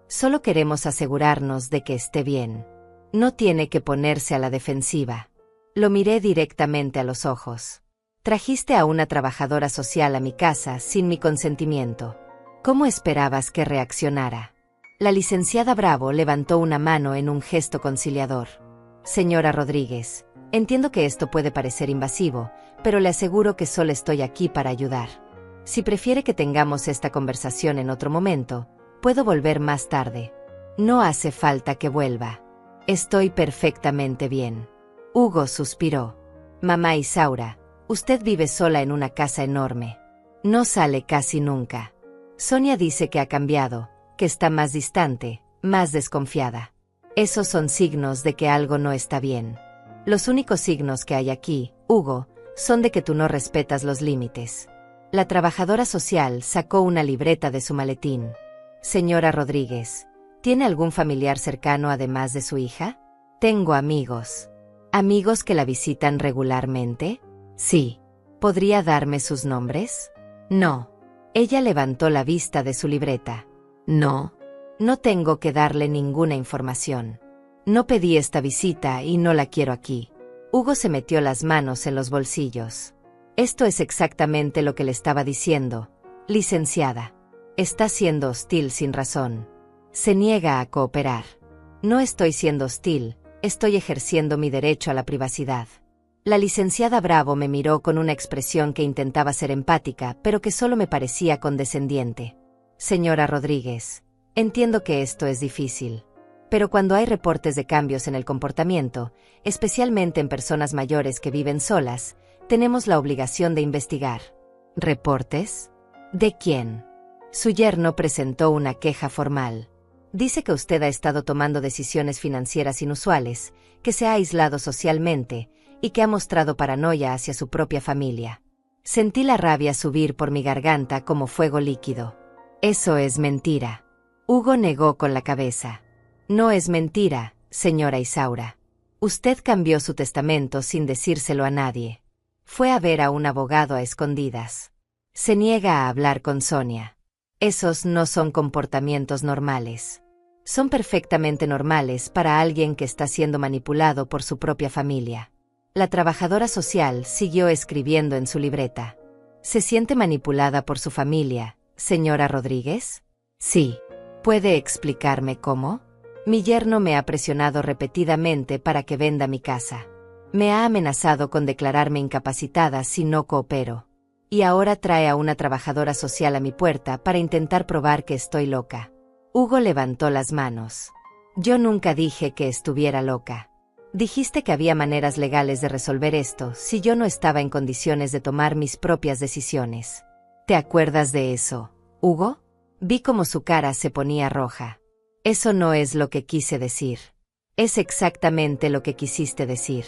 Solo queremos asegurarnos de que esté bien. No tiene que ponerse a la defensiva. Lo miré directamente a los ojos. Trajiste a una trabajadora social a mi casa sin mi consentimiento. ¿Cómo esperabas que reaccionara? La licenciada Bravo levantó una mano en un gesto conciliador. Señora Rodríguez, entiendo que esto puede parecer invasivo, pero le aseguro que solo estoy aquí para ayudar. Si prefiere que tengamos esta conversación en otro momento, puedo volver más tarde. No hace falta que vuelva. Estoy perfectamente bien. Hugo suspiró. Mamá Isaura, usted vive sola en una casa enorme. No sale casi nunca. Sonia dice que ha cambiado, que está más distante, más desconfiada. Esos son signos de que algo no está bien. Los únicos signos que hay aquí, Hugo, son de que tú no respetas los límites. La trabajadora social sacó una libreta de su maletín. Señora Rodríguez, ¿tiene algún familiar cercano además de su hija? Tengo amigos. ¿Amigos que la visitan regularmente? Sí. ¿Podría darme sus nombres? No. Ella levantó la vista de su libreta. No. No tengo que darle ninguna información. No pedí esta visita y no la quiero aquí. Hugo se metió las manos en los bolsillos. Esto es exactamente lo que le estaba diciendo. Licenciada. Está siendo hostil sin razón. Se niega a cooperar. No estoy siendo hostil, estoy ejerciendo mi derecho a la privacidad. La licenciada Bravo me miró con una expresión que intentaba ser empática, pero que solo me parecía condescendiente. Señora Rodríguez, entiendo que esto es difícil. Pero cuando hay reportes de cambios en el comportamiento, especialmente en personas mayores que viven solas, tenemos la obligación de investigar. ¿Reportes? ¿De quién? Su yerno presentó una queja formal. Dice que usted ha estado tomando decisiones financieras inusuales, que se ha aislado socialmente y que ha mostrado paranoia hacia su propia familia. Sentí la rabia subir por mi garganta como fuego líquido. Eso es mentira. Hugo negó con la cabeza. No es mentira, señora Isaura. Usted cambió su testamento sin decírselo a nadie. Fue a ver a un abogado a escondidas. Se niega a hablar con Sonia. Esos no son comportamientos normales. Son perfectamente normales para alguien que está siendo manipulado por su propia familia. La trabajadora social siguió escribiendo en su libreta. ¿Se siente manipulada por su familia, señora Rodríguez? Sí. ¿Puede explicarme cómo? Mi yerno me ha presionado repetidamente para que venda mi casa. Me ha amenazado con declararme incapacitada si no coopero. Y ahora trae a una trabajadora social a mi puerta para intentar probar que estoy loca. Hugo levantó las manos. Yo nunca dije que estuviera loca. Dijiste que había maneras legales de resolver esto si yo no estaba en condiciones de tomar mis propias decisiones. ¿Te acuerdas de eso, Hugo? Vi cómo su cara se ponía roja. Eso no es lo que quise decir. Es exactamente lo que quisiste decir.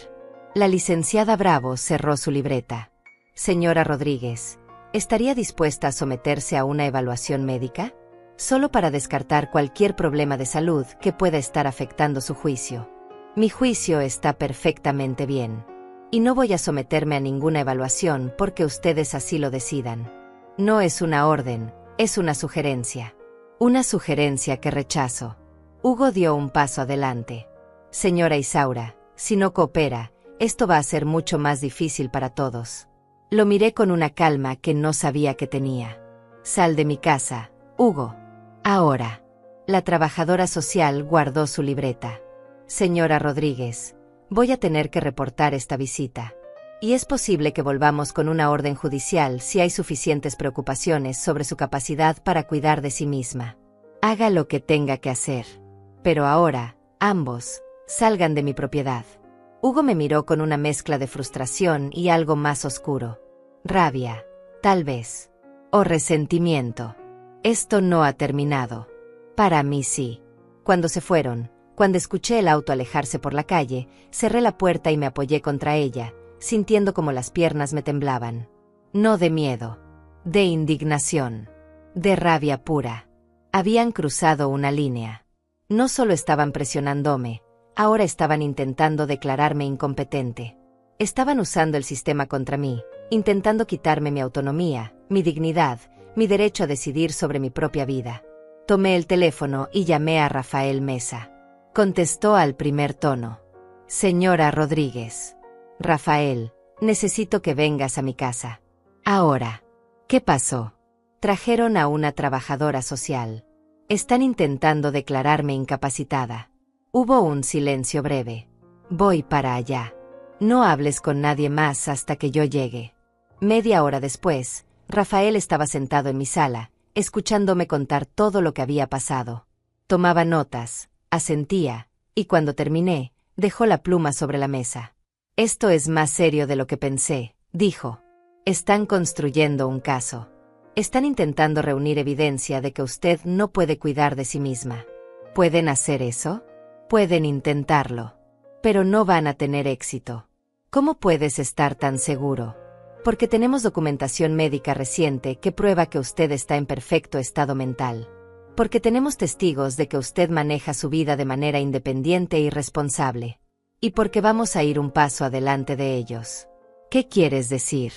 La licenciada Bravo cerró su libreta. Señora Rodríguez, ¿estaría dispuesta a someterse a una evaluación médica? Solo para descartar cualquier problema de salud que pueda estar afectando su juicio. Mi juicio está perfectamente bien. Y no voy a someterme a ninguna evaluación porque ustedes así lo decidan. No es una orden, es una sugerencia. Una sugerencia que rechazo. Hugo dio un paso adelante. Señora Isaura, si no coopera, esto va a ser mucho más difícil para todos. Lo miré con una calma que no sabía que tenía. Sal de mi casa, Hugo. Ahora. La trabajadora social guardó su libreta. Señora Rodríguez, voy a tener que reportar esta visita. Y es posible que volvamos con una orden judicial si hay suficientes preocupaciones sobre su capacidad para cuidar de sí misma. Haga lo que tenga que hacer. Pero ahora, ambos, salgan de mi propiedad. Hugo me miró con una mezcla de frustración y algo más oscuro. Rabia, tal vez. O resentimiento. Esto no ha terminado. Para mí sí. Cuando se fueron, cuando escuché el auto alejarse por la calle, cerré la puerta y me apoyé contra ella, sintiendo como las piernas me temblaban. No de miedo, de indignación, de rabia pura. Habían cruzado una línea. No solo estaban presionándome, ahora estaban intentando declararme incompetente. Estaban usando el sistema contra mí, intentando quitarme mi autonomía, mi dignidad, mi derecho a decidir sobre mi propia vida. Tomé el teléfono y llamé a Rafael Mesa. Contestó al primer tono. Señora Rodríguez. Rafael, necesito que vengas a mi casa. Ahora. ¿Qué pasó? Trajeron a una trabajadora social. Están intentando declararme incapacitada. Hubo un silencio breve. Voy para allá. No hables con nadie más hasta que yo llegue. Media hora después, Rafael estaba sentado en mi sala, escuchándome contar todo lo que había pasado. Tomaba notas, asentía, y cuando terminé, dejó la pluma sobre la mesa. Esto es más serio de lo que pensé, dijo. Están construyendo un caso. Están intentando reunir evidencia de que usted no puede cuidar de sí misma. ¿Pueden hacer eso? Pueden intentarlo, pero no van a tener éxito. ¿Cómo puedes estar tan seguro? Porque tenemos documentación médica reciente que prueba que usted está en perfecto estado mental. Porque tenemos testigos de que usted maneja su vida de manera independiente y responsable. Y porque vamos a ir un paso adelante de ellos. ¿Qué quieres decir?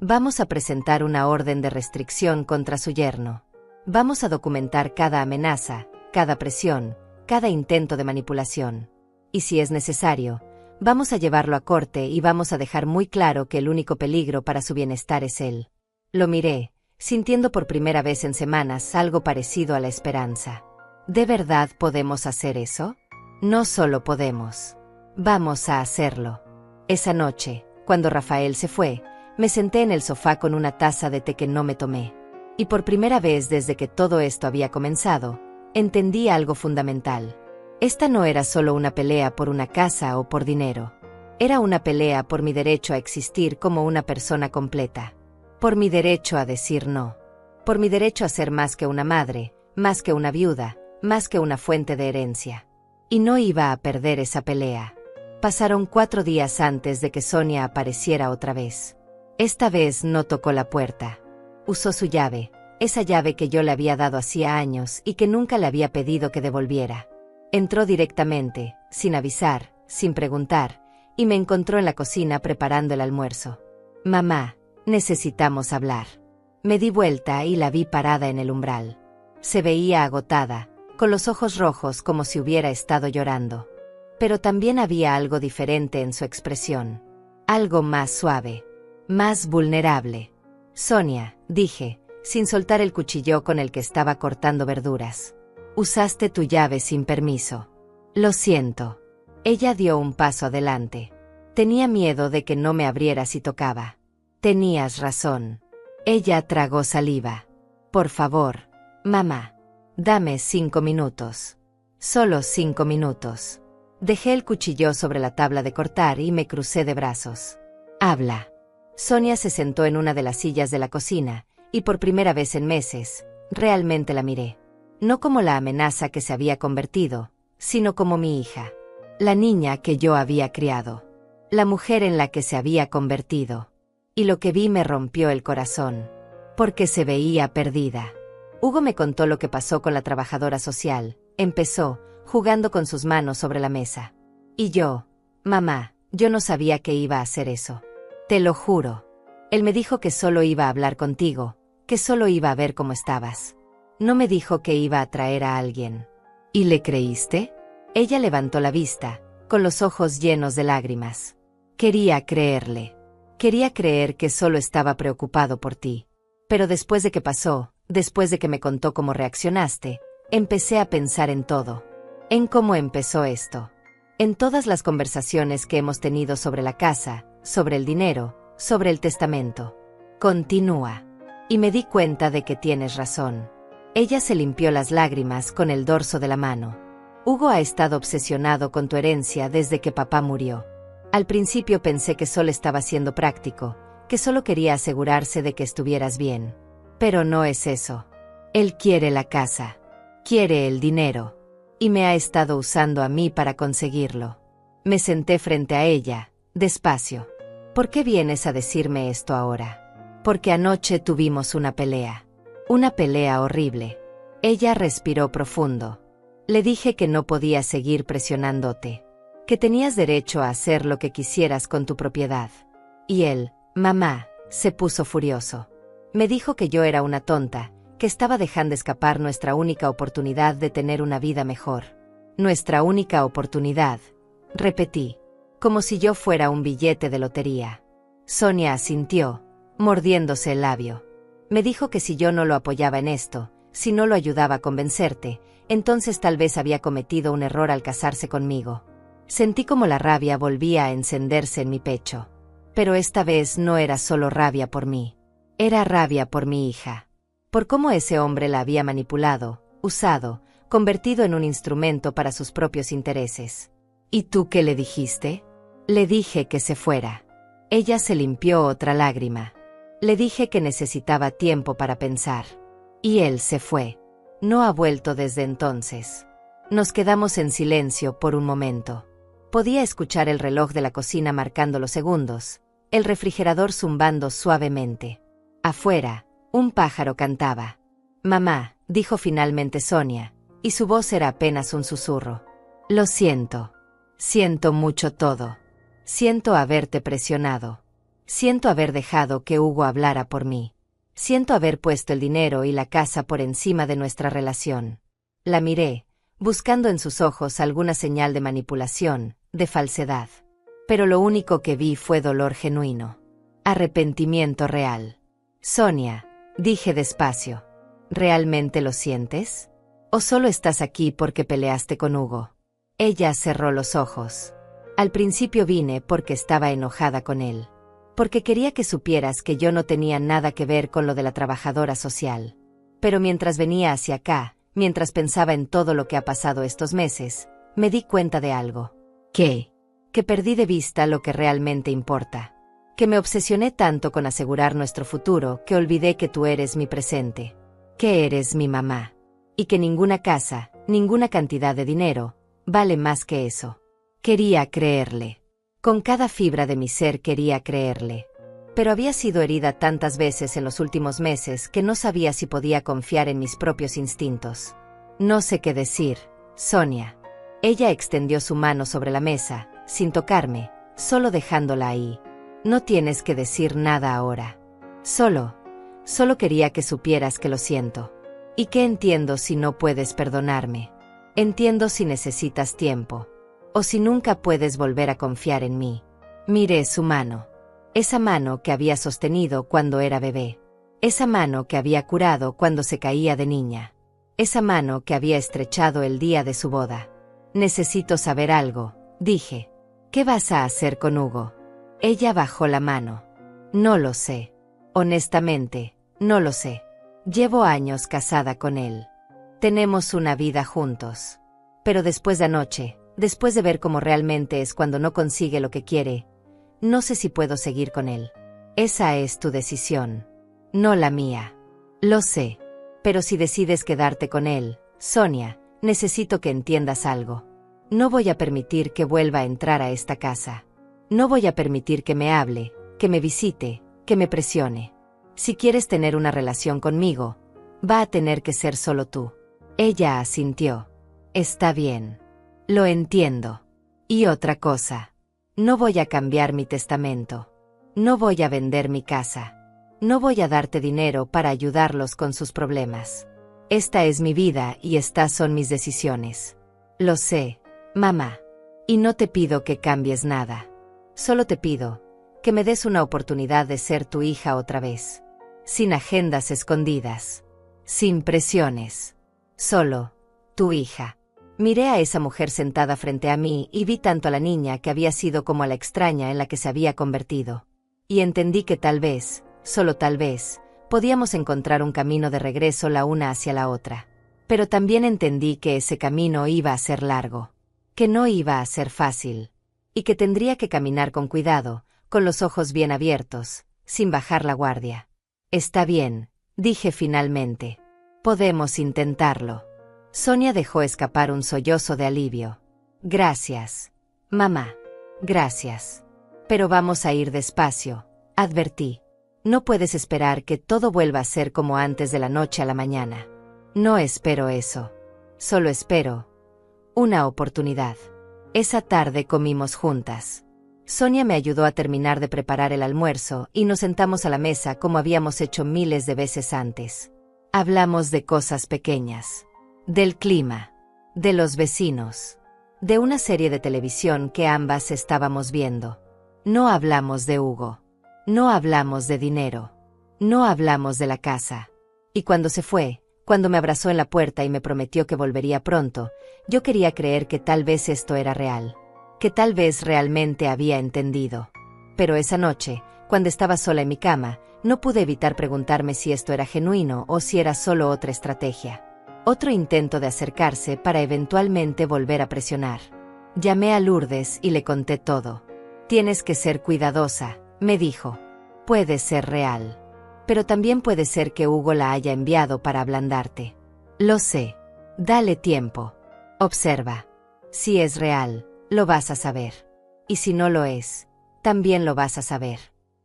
Vamos a presentar una orden de restricción contra su yerno. Vamos a documentar cada amenaza, cada presión, cada intento de manipulación. Y si es necesario, vamos a llevarlo a corte y vamos a dejar muy claro que el único peligro para su bienestar es él. Lo miré, sintiendo por primera vez en semanas algo parecido a la esperanza. ¿De verdad podemos hacer eso? No solo podemos. Vamos a hacerlo. Esa noche, cuando Rafael se fue, me senté en el sofá con una taza de té que no me tomé. Y por primera vez desde que todo esto había comenzado, entendí algo fundamental. Esta no era solo una pelea por una casa o por dinero. Era una pelea por mi derecho a existir como una persona completa. Por mi derecho a decir no. Por mi derecho a ser más que una madre, más que una viuda, más que una fuente de herencia. Y no iba a perder esa pelea. Pasaron 4 días antes de que Sonia apareciera otra vez. Esta vez no tocó la puerta. Usó su llave, esa llave que yo le había dado hacía años y que nunca le había pedido que devolviera. Entró directamente, sin avisar, sin preguntar, y me encontró en la cocina preparando el almuerzo. «Mamá, necesitamos hablar». Me di vuelta y la vi parada en el umbral. Se veía agotada, con los ojos rojos como si hubiera estado llorando. Pero también había algo diferente en su expresión. Algo más suave, más vulnerable. «Sonia», dije, sin soltar el cuchillo con el que estaba cortando verduras. «Usaste tu llave sin permiso». «Lo siento». Ella dio un paso adelante. «Tenía miedo de que no me abriera si tocaba». «Tenías razón». Ella tragó saliva. «Por favor, mamá, dame 5 minutos». «Solo 5 minutos». Dejé el cuchillo sobre la tabla de cortar y me crucé de brazos. «Habla». Sonia se sentó en una de las sillas de la cocina, y por primera vez en meses, realmente la miré. No como la amenaza que se había convertido, sino como mi hija. La niña que yo había criado. La mujer en la que se había convertido. Y lo que vi me rompió el corazón. Porque se veía perdida. Hugo me contó lo que pasó con la trabajadora social. Empezó, jugando con sus manos sobre la mesa. Y yo, mamá, yo no sabía que iba a hacer eso. Te lo juro. Él me dijo que solo iba a hablar contigo, que solo iba a ver cómo estabas. No me dijo que iba a traer a alguien. ¿Y le creíste? Ella levantó la vista, con los ojos llenos de lágrimas. Quería creerle. Quería creer que solo estaba preocupado por ti. Pero después de que pasó, después de que me contó cómo reaccionaste, empecé a pensar en todo. En cómo empezó esto. En todas las conversaciones que hemos tenido sobre la casa, sobre el dinero, sobre el testamento. Continúa. Y me di cuenta de que tienes razón. Ella se limpió las lágrimas con el dorso de la mano. Hugo ha estado obsesionado con tu herencia desde que papá murió. Al principio pensé que solo estaba siendo práctico, que solo quería asegurarse de que estuvieras bien. Pero no es eso. Él quiere la casa. Quiere el dinero. Y me ha estado usando a mí para conseguirlo. Me senté frente a ella, despacio. ¿Por qué vienes a decirme esto ahora? Porque anoche tuvimos una pelea. Una pelea horrible. Ella respiró profundo. Le dije que no podía seguir presionándote. Que tenías derecho a hacer lo que quisieras con tu propiedad. Y él, mamá, se puso furioso. Me dijo que yo era una tonta, que estaba dejando escapar nuestra única oportunidad de tener una vida mejor. Nuestra única oportunidad, repetí, como si yo fuera un billete de lotería. Sonia asintió, mordiéndose el labio. Me dijo que si yo no lo apoyaba en esto, si no lo ayudaba a convencerte, entonces tal vez había cometido un error al casarse conmigo. Sentí como la rabia volvía a encenderse en mi pecho. Pero esta vez no era solo rabia por mí. Era rabia por mi hija. Por cómo ese hombre la había manipulado, usado, convertido en un instrumento para sus propios intereses. ¿Y tú qué le dijiste? Le dije que se fuera. Ella se limpió otra lágrima. Le dije que necesitaba tiempo para pensar. Y él se fue. No ha vuelto desde entonces. Nos quedamos en silencio por un momento. Podía escuchar el reloj de la cocina marcando los segundos, el refrigerador zumbando suavemente. Afuera, un pájaro cantaba. «Mamá», dijo finalmente Sonia, y su voz era apenas un susurro. «Lo siento. Siento mucho todo. Siento haberte presionado. Siento haber dejado que Hugo hablara por mí. Siento haber puesto el dinero y la casa por encima de nuestra relación». La miré, buscando en sus ojos alguna señal de manipulación, de falsedad. Pero lo único que vi fue dolor genuino. Arrepentimiento real. «Sonia», dije despacio, ¿realmente lo sientes? ¿O solo estás aquí porque peleaste con Hugo? Ella cerró los ojos. Al principio vine porque estaba enojada con él. Porque quería que supieras que yo no tenía nada que ver con lo de la trabajadora social. Pero mientras venía hacia acá, mientras pensaba en todo lo que ha pasado estos meses, me di cuenta de algo. ¿Qué? Que perdí de vista lo que realmente importa. Que me obsesioné tanto con asegurar nuestro futuro que olvidé que tú eres mi presente. Que eres mi mamá. Y que ninguna casa, ninguna cantidad de dinero, vale más que eso. Quería creerle. Con cada fibra de mi ser quería creerle. Pero había sido herida tantas veces en los últimos meses que no sabía si podía confiar en mis propios instintos. No sé qué decir, Sonia. Ella extendió su mano sobre la mesa, sin tocarme, solo dejándola ahí. No tienes que decir nada ahora. Solo quería que supieras que lo siento. Y que entiendo si no puedes perdonarme. Entiendo si necesitas tiempo. O si nunca puedes volver a confiar en mí. Miré su mano. Esa mano que había sostenido cuando era bebé. Esa mano que había curado cuando se caía de niña. Esa mano que había estrechado el día de su boda. Necesito saber algo, dije. ¿Qué vas a hacer con Hugo? Ella bajó la mano. No lo sé. Honestamente, no lo sé. Llevo años casada con él. Tenemos una vida juntos. Pero después de anoche, después de ver cómo realmente es cuando no consigue lo que quiere, no sé si puedo seguir con él. Esa es tu decisión, no la mía. Lo sé. Pero si decides quedarte con él, Sonia, necesito que entiendas algo. No voy a permitir que vuelva a entrar a esta casa. No voy a permitir que me hable, que me visite, que me presione. Si quieres tener una relación conmigo, va a tener que ser solo tú. Ella asintió. Está bien. Lo entiendo. Y otra cosa. No voy a cambiar mi testamento. No voy a vender mi casa. No voy a darte dinero para ayudarlos con sus problemas. Esta es mi vida y estas son mis decisiones. Lo sé, mamá. Y no te pido que cambies nada. Solo te pido que me des una oportunidad de ser tu hija otra vez. Sin agendas escondidas. Sin presiones. Solo, tu hija. Miré a esa mujer sentada frente a mí y vi tanto a la niña que había sido como a la extraña en la que se había convertido. Y entendí que tal vez, solo tal vez, podíamos encontrar un camino de regreso la una hacia la otra. Pero también entendí que ese camino iba a ser largo. Que no iba a ser fácil. Y que tendría que caminar con cuidado, con los ojos bien abiertos, sin bajar la guardia. Está bien, dije finalmente. Podemos intentarlo. Sonia dejó escapar un sollozo de alivio. Gracias, mamá. Gracias. Pero vamos a ir despacio, advertí. No puedes esperar que todo vuelva a ser como antes de la noche a la mañana. No espero eso. Solo espero una oportunidad. Esa tarde comimos juntas. Sonia me ayudó a terminar de preparar el almuerzo y nos sentamos a la mesa como habíamos hecho miles de veces antes. Hablamos de cosas pequeñas. Del clima. De los vecinos. De una serie de televisión que ambas estábamos viendo. No hablamos de Hugo. No hablamos de dinero. No hablamos de la casa. Y cuando se fue, cuando me abrazó en la puerta y me prometió que volvería pronto, yo quería creer que tal vez esto era real. Que tal vez realmente había entendido. Pero esa noche, cuando estaba sola en mi cama, no pude evitar preguntarme si esto era genuino o si era solo otra estrategia. Otro intento de acercarse para eventualmente volver a presionar. Llamé a Lourdes y le conté todo. Tienes que ser cuidadosa, me dijo. Puede ser real. Pero también puede ser que Hugo la haya enviado para ablandarte. Lo sé. Dale tiempo. Observa. Si es real, lo vas a saber. Y si no lo es, también lo vas a saber.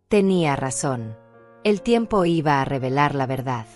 Tenía razón. El tiempo iba a revelar la verdad.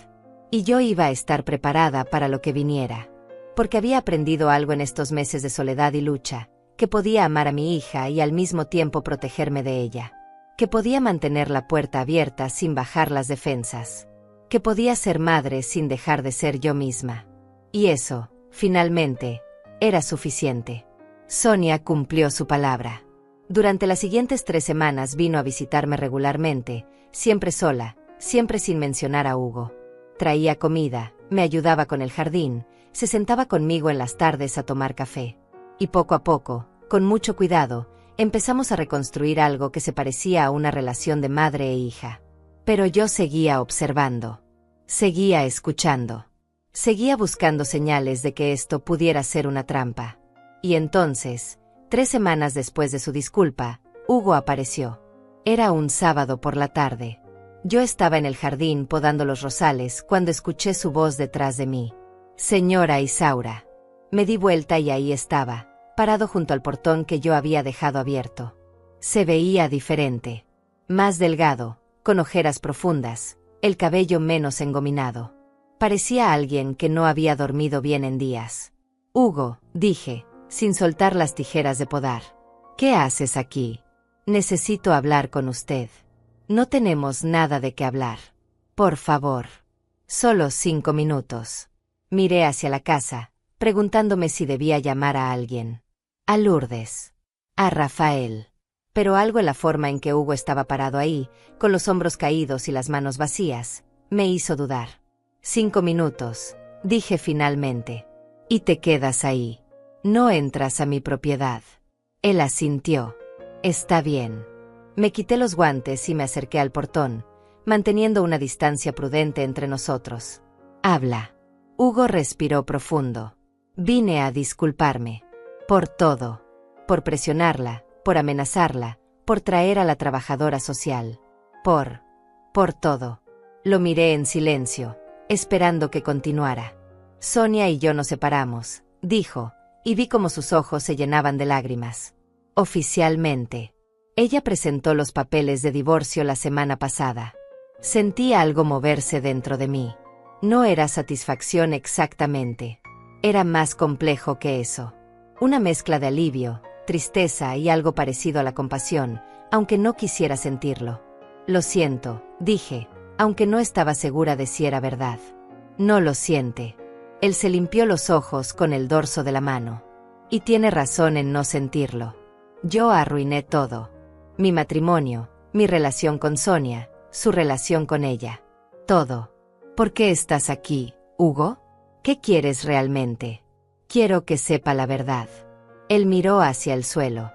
Y yo iba a estar preparada para lo que viniera. Porque había aprendido algo en estos meses de soledad y lucha, que podía amar a mi hija y al mismo tiempo protegerme de ella. Que podía mantener la puerta abierta sin bajar las defensas. Que podía ser madre sin dejar de ser yo misma. Y eso, finalmente, era suficiente. Sonia cumplió su palabra. Durante las siguientes 3 semanas vino a visitarme regularmente, siempre sola, siempre sin mencionar a Hugo. Traía comida, me ayudaba con el jardín, se sentaba conmigo en las tardes a tomar café. Y poco a poco, con mucho cuidado, empezamos a reconstruir algo que se parecía a una relación de madre e hija. Pero yo seguía observando. Seguía escuchando. Seguía buscando señales de que esto pudiera ser una trampa. Y entonces, 3 semanas después de su disculpa, Hugo apareció. Era un sábado por la tarde. Yo estaba en el jardín podando los rosales cuando escuché su voz detrás de mí. Señora Isaura. Me di vuelta y ahí estaba, parado junto al portón que yo había dejado abierto. Se veía diferente. Más delgado, con ojeras profundas, el cabello menos engominado. Parecía alguien que no había dormido bien en días. Hugo, dije, sin soltar las tijeras de podar. ¿Qué haces aquí? Necesito hablar con usted. No tenemos nada de qué hablar. Por favor. Solo 5 minutos. Miré hacia la casa, preguntándome si debía llamar a alguien. A Lourdes. A Rafael. Pero algo en la forma en que Hugo estaba parado ahí, con los hombros caídos y las manos vacías, me hizo dudar. 5 minutos, dije finalmente. Y te quedas ahí. No entras a mi propiedad. Él asintió. Está bien. Me quité los guantes y me acerqué al portón, manteniendo una distancia prudente entre nosotros. Habla. Hugo respiró profundo. Vine a disculparme. Por todo. Por presionarla, por amenazarla, por traer a la trabajadora social. Por todo. Lo miré en silencio, esperando que continuara. Sonia y yo nos separamos, dijo, y vi cómo sus ojos se llenaban de lágrimas. Oficialmente. Ella presentó los papeles de divorcio la semana pasada. Sentí algo moverse dentro de mí. No era satisfacción exactamente. Era más complejo que eso. Una mezcla de alivio, tristeza y algo parecido a la compasión, aunque no quisiera sentirlo. Lo siento, dije, aunque no estaba segura de si era verdad. No lo siente. Él se limpió los ojos con el dorso de la mano. Y tiene razón en no sentirlo. Yo arruiné todo. Mi matrimonio, mi relación con Sonia, su relación con ella. Todo. ¿Por qué estás aquí, Hugo? ¿Qué quieres realmente? Quiero que sepa la verdad. Él miró hacia el suelo.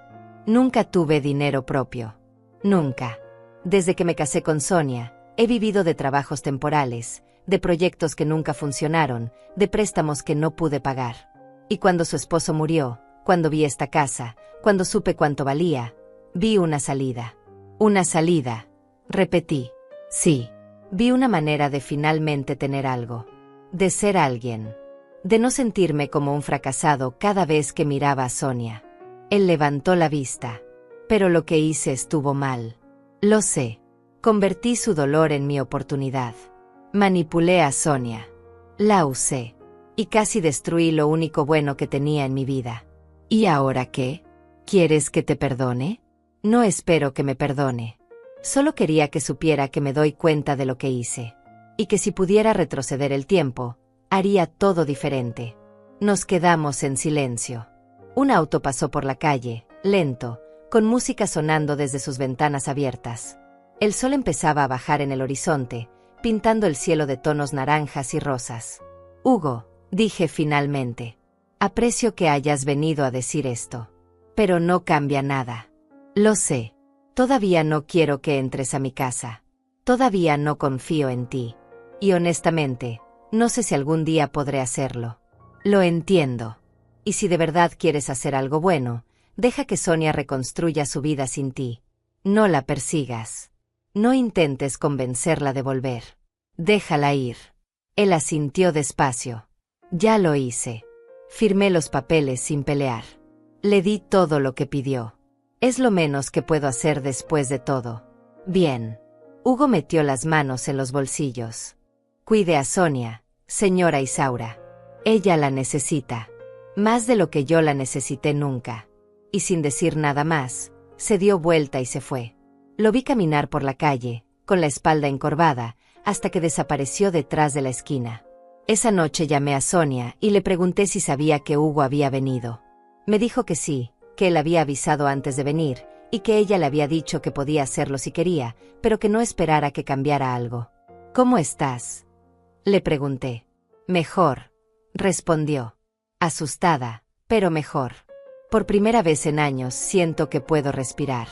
Nunca tuve dinero propio. Nunca. Desde que me casé con Sonia, he vivido de trabajos temporales, de proyectos que nunca funcionaron, de préstamos que no pude pagar. Y cuando su esposo murió, cuando vi esta casa, cuando supe cuánto valía, vi una salida. Una salida. Repetí. Sí. Vi una manera de finalmente tener algo. De ser alguien. De no sentirme como un fracasado cada vez que miraba a Sonia. Él levantó la vista. Pero lo que hice estuvo mal. Lo sé. Convertí su dolor en mi oportunidad. Manipulé a Sonia. La usé. Y casi destruí lo único bueno que tenía en mi vida. ¿Y ahora qué? ¿Quieres que te perdone? No espero que me perdone. Solo quería que supiera que me doy cuenta de lo que hice. Y que si pudiera retroceder el tiempo, haría todo diferente. Nos quedamos en silencio. Un auto pasó por la calle, lento, con música sonando desde sus ventanas abiertas. El sol empezaba a bajar en el horizonte, pintando el cielo de tonos naranjas y rosas. Hugo, dije finalmente. Aprecio que hayas venido a decir esto. Pero no cambia nada. Lo sé. Todavía no quiero que entres a mi casa. Todavía no confío en ti. Y honestamente, no sé si algún día podré hacerlo. Lo entiendo. Y si de verdad quieres hacer algo bueno, deja que Sonia reconstruya su vida sin ti. No la persigas. No intentes convencerla de volver. Déjala ir. Él asintió despacio. Ya lo hice. Firmé los papeles sin pelear. Le di todo lo que pidió. Es lo menos que puedo hacer después de todo. Bien. Hugo metió las manos en los bolsillos. Cuide a Sonia, señora Isaura. Ella la necesita. Más de lo que yo la necesité nunca. Y sin decir nada más, se dio vuelta y se fue. Lo vi caminar por la calle, con la espalda encorvada, hasta que desapareció detrás de la esquina. Esa noche llamé a Sonia y le pregunté si sabía que Hugo había venido. Me dijo que sí, que él había avisado antes de venir, y que ella le había dicho que podía hacerlo si quería, pero que no esperara que cambiara algo. ¿Cómo estás?, le pregunté. Mejor, respondió. Asustada, pero mejor. Por primera vez en años siento que puedo respirar.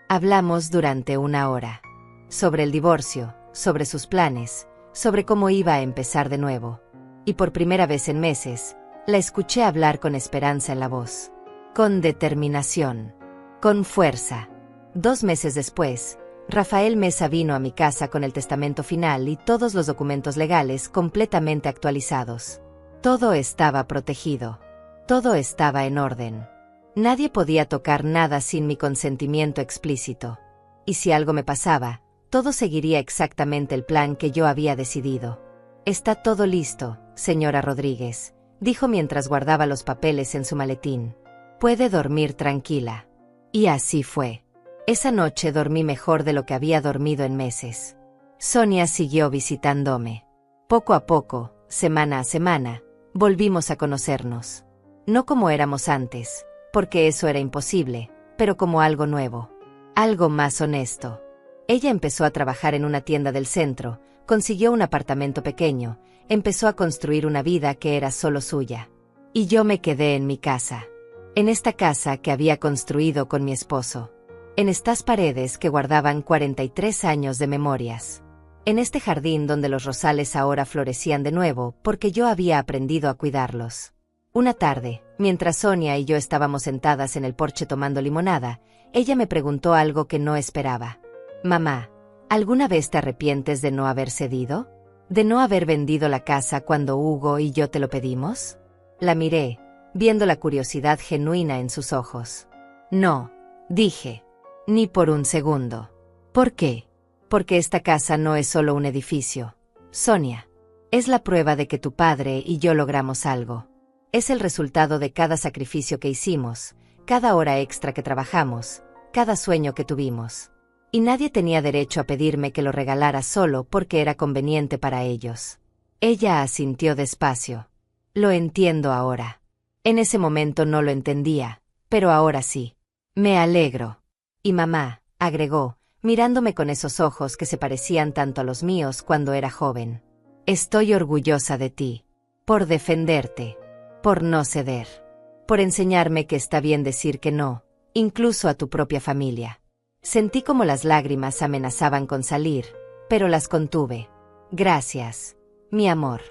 Hablamos durante 1 hora. Sobre el divorcio, sobre sus planes, sobre cómo iba a empezar de nuevo. Y por primera vez en meses, la escuché hablar con esperanza en la voz. Con determinación. Con fuerza. 2 meses después, Rafael Mesa vino a mi casa con el testamento final y todos los documentos legales completamente actualizados. Todo estaba protegido. Todo estaba en orden. Nadie podía tocar nada sin mi consentimiento explícito. Y si algo me pasaba, todo seguiría exactamente el plan que yo había decidido. Está todo listo, señora Rodríguez, dijo mientras guardaba los papeles en su maletín. Puede dormir tranquila. Y así fue. Esa noche dormí mejor de lo que había dormido en meses. Sonia siguió visitándome. Poco a poco, semana a semana, volvimos a conocernos. No como éramos antes, porque eso era imposible, pero como algo nuevo. Algo más honesto. Ella empezó a trabajar en una tienda del centro, consiguió un apartamento pequeño, empezó a construir una vida que era solo suya. Y yo me quedé en mi casa. En esta casa que había construido con mi esposo. En estas paredes que guardaban 43 años de memorias. En este jardín donde los rosales ahora florecían de nuevo porque yo había aprendido a cuidarlos. Una tarde, mientras Sonia y yo estábamos sentadas en el porche tomando limonada, ella me preguntó algo que no esperaba. Mamá, ¿alguna vez te arrepientes de no haber cedido? ¿De no haber vendido la casa cuando Hugo y yo te lo pedimos? La miré, viendo la curiosidad genuina en sus ojos. No, dije. Ni por un segundo. ¿Por qué? Porque esta casa no es solo un edificio, Sonia. Es la prueba de que tu padre y yo logramos algo. Es el resultado de cada sacrificio que hicimos, cada hora extra que trabajamos, cada sueño que tuvimos. Y nadie tenía derecho a pedirme que lo regalara solo porque era conveniente para ellos. Ella asintió despacio. Lo entiendo ahora. En ese momento no lo entendía, pero ahora sí. Me alegro. Y mamá, agregó, mirándome con esos ojos que se parecían tanto a los míos cuando era joven. Estoy orgullosa de ti. Por defenderte. Por no ceder. Por enseñarme que está bien decir que no, incluso a tu propia familia. Sentí como las lágrimas amenazaban con salir, pero las contuve. Gracias, mi amor.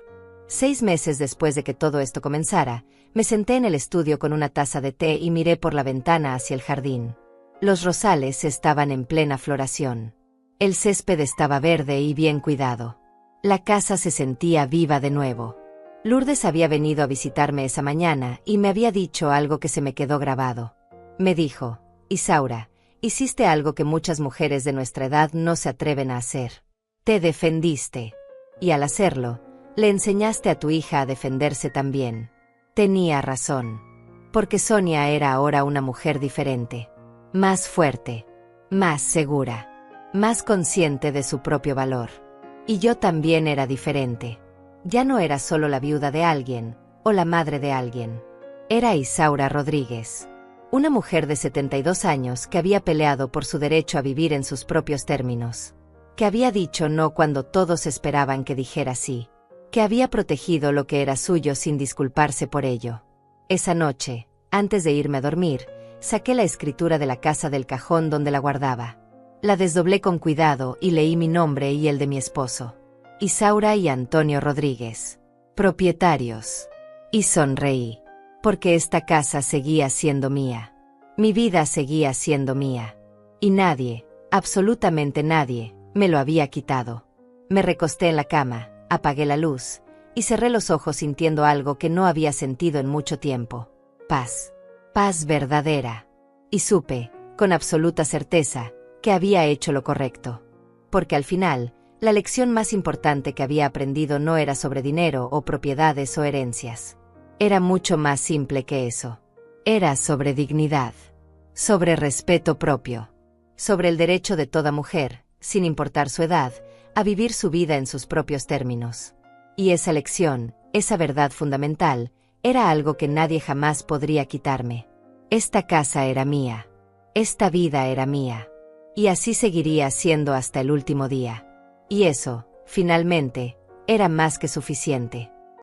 6 meses después de que todo esto comenzara, me senté en el estudio con una taza de té y miré por la ventana hacia el jardín. Los rosales estaban en plena floración. El césped estaba verde y bien cuidado. La casa se sentía viva de nuevo. Lourdes había venido a visitarme esa mañana y me había dicho algo que se me quedó grabado. Me dijo, Isaura, hiciste algo que muchas mujeres de nuestra edad no se atreven a hacer. Te defendiste. Y al hacerlo, le enseñaste a tu hija a defenderse también. Tenía razón. Porque Sonia era ahora una mujer diferente. Más fuerte. Más segura. Más consciente de su propio valor. Y yo también era diferente. Ya no era solo la viuda de alguien, o la madre de alguien. Era Isaura Rodríguez. Una mujer de 72 años que había peleado por su derecho a vivir en sus propios términos. Que había dicho no cuando todos esperaban que dijera sí. Que había protegido lo que era suyo sin disculparse por ello. Esa noche, antes de irme a dormir, saqué la escritura de la casa del cajón donde la guardaba. La desdoblé con cuidado y leí mi nombre y el de mi esposo. Isaura y Antonio Rodríguez. Propietarios. Y sonreí. Porque esta casa seguía siendo mía. Mi vida seguía siendo mía. Y nadie, absolutamente nadie, me lo había quitado. Me recosté en la cama, apagué la luz, y cerré los ojos sintiendo algo que no había sentido en mucho tiempo. Paz. Paz verdadera. Y supe, con absoluta certeza, que había hecho lo correcto. Porque al final, la lección más importante que había aprendido no era sobre dinero o propiedades o herencias. Era mucho más simple que eso. Era sobre dignidad. Sobre respeto propio. Sobre el derecho de toda mujer, sin importar su edad, a vivir su vida en sus propios términos. Y esa lección, esa verdad fundamental, era algo que nadie jamás podría quitarme. Esta casa era mía. Esta vida era mía. Y así seguiría siendo hasta el último día. Y eso, finalmente, era más que suficiente.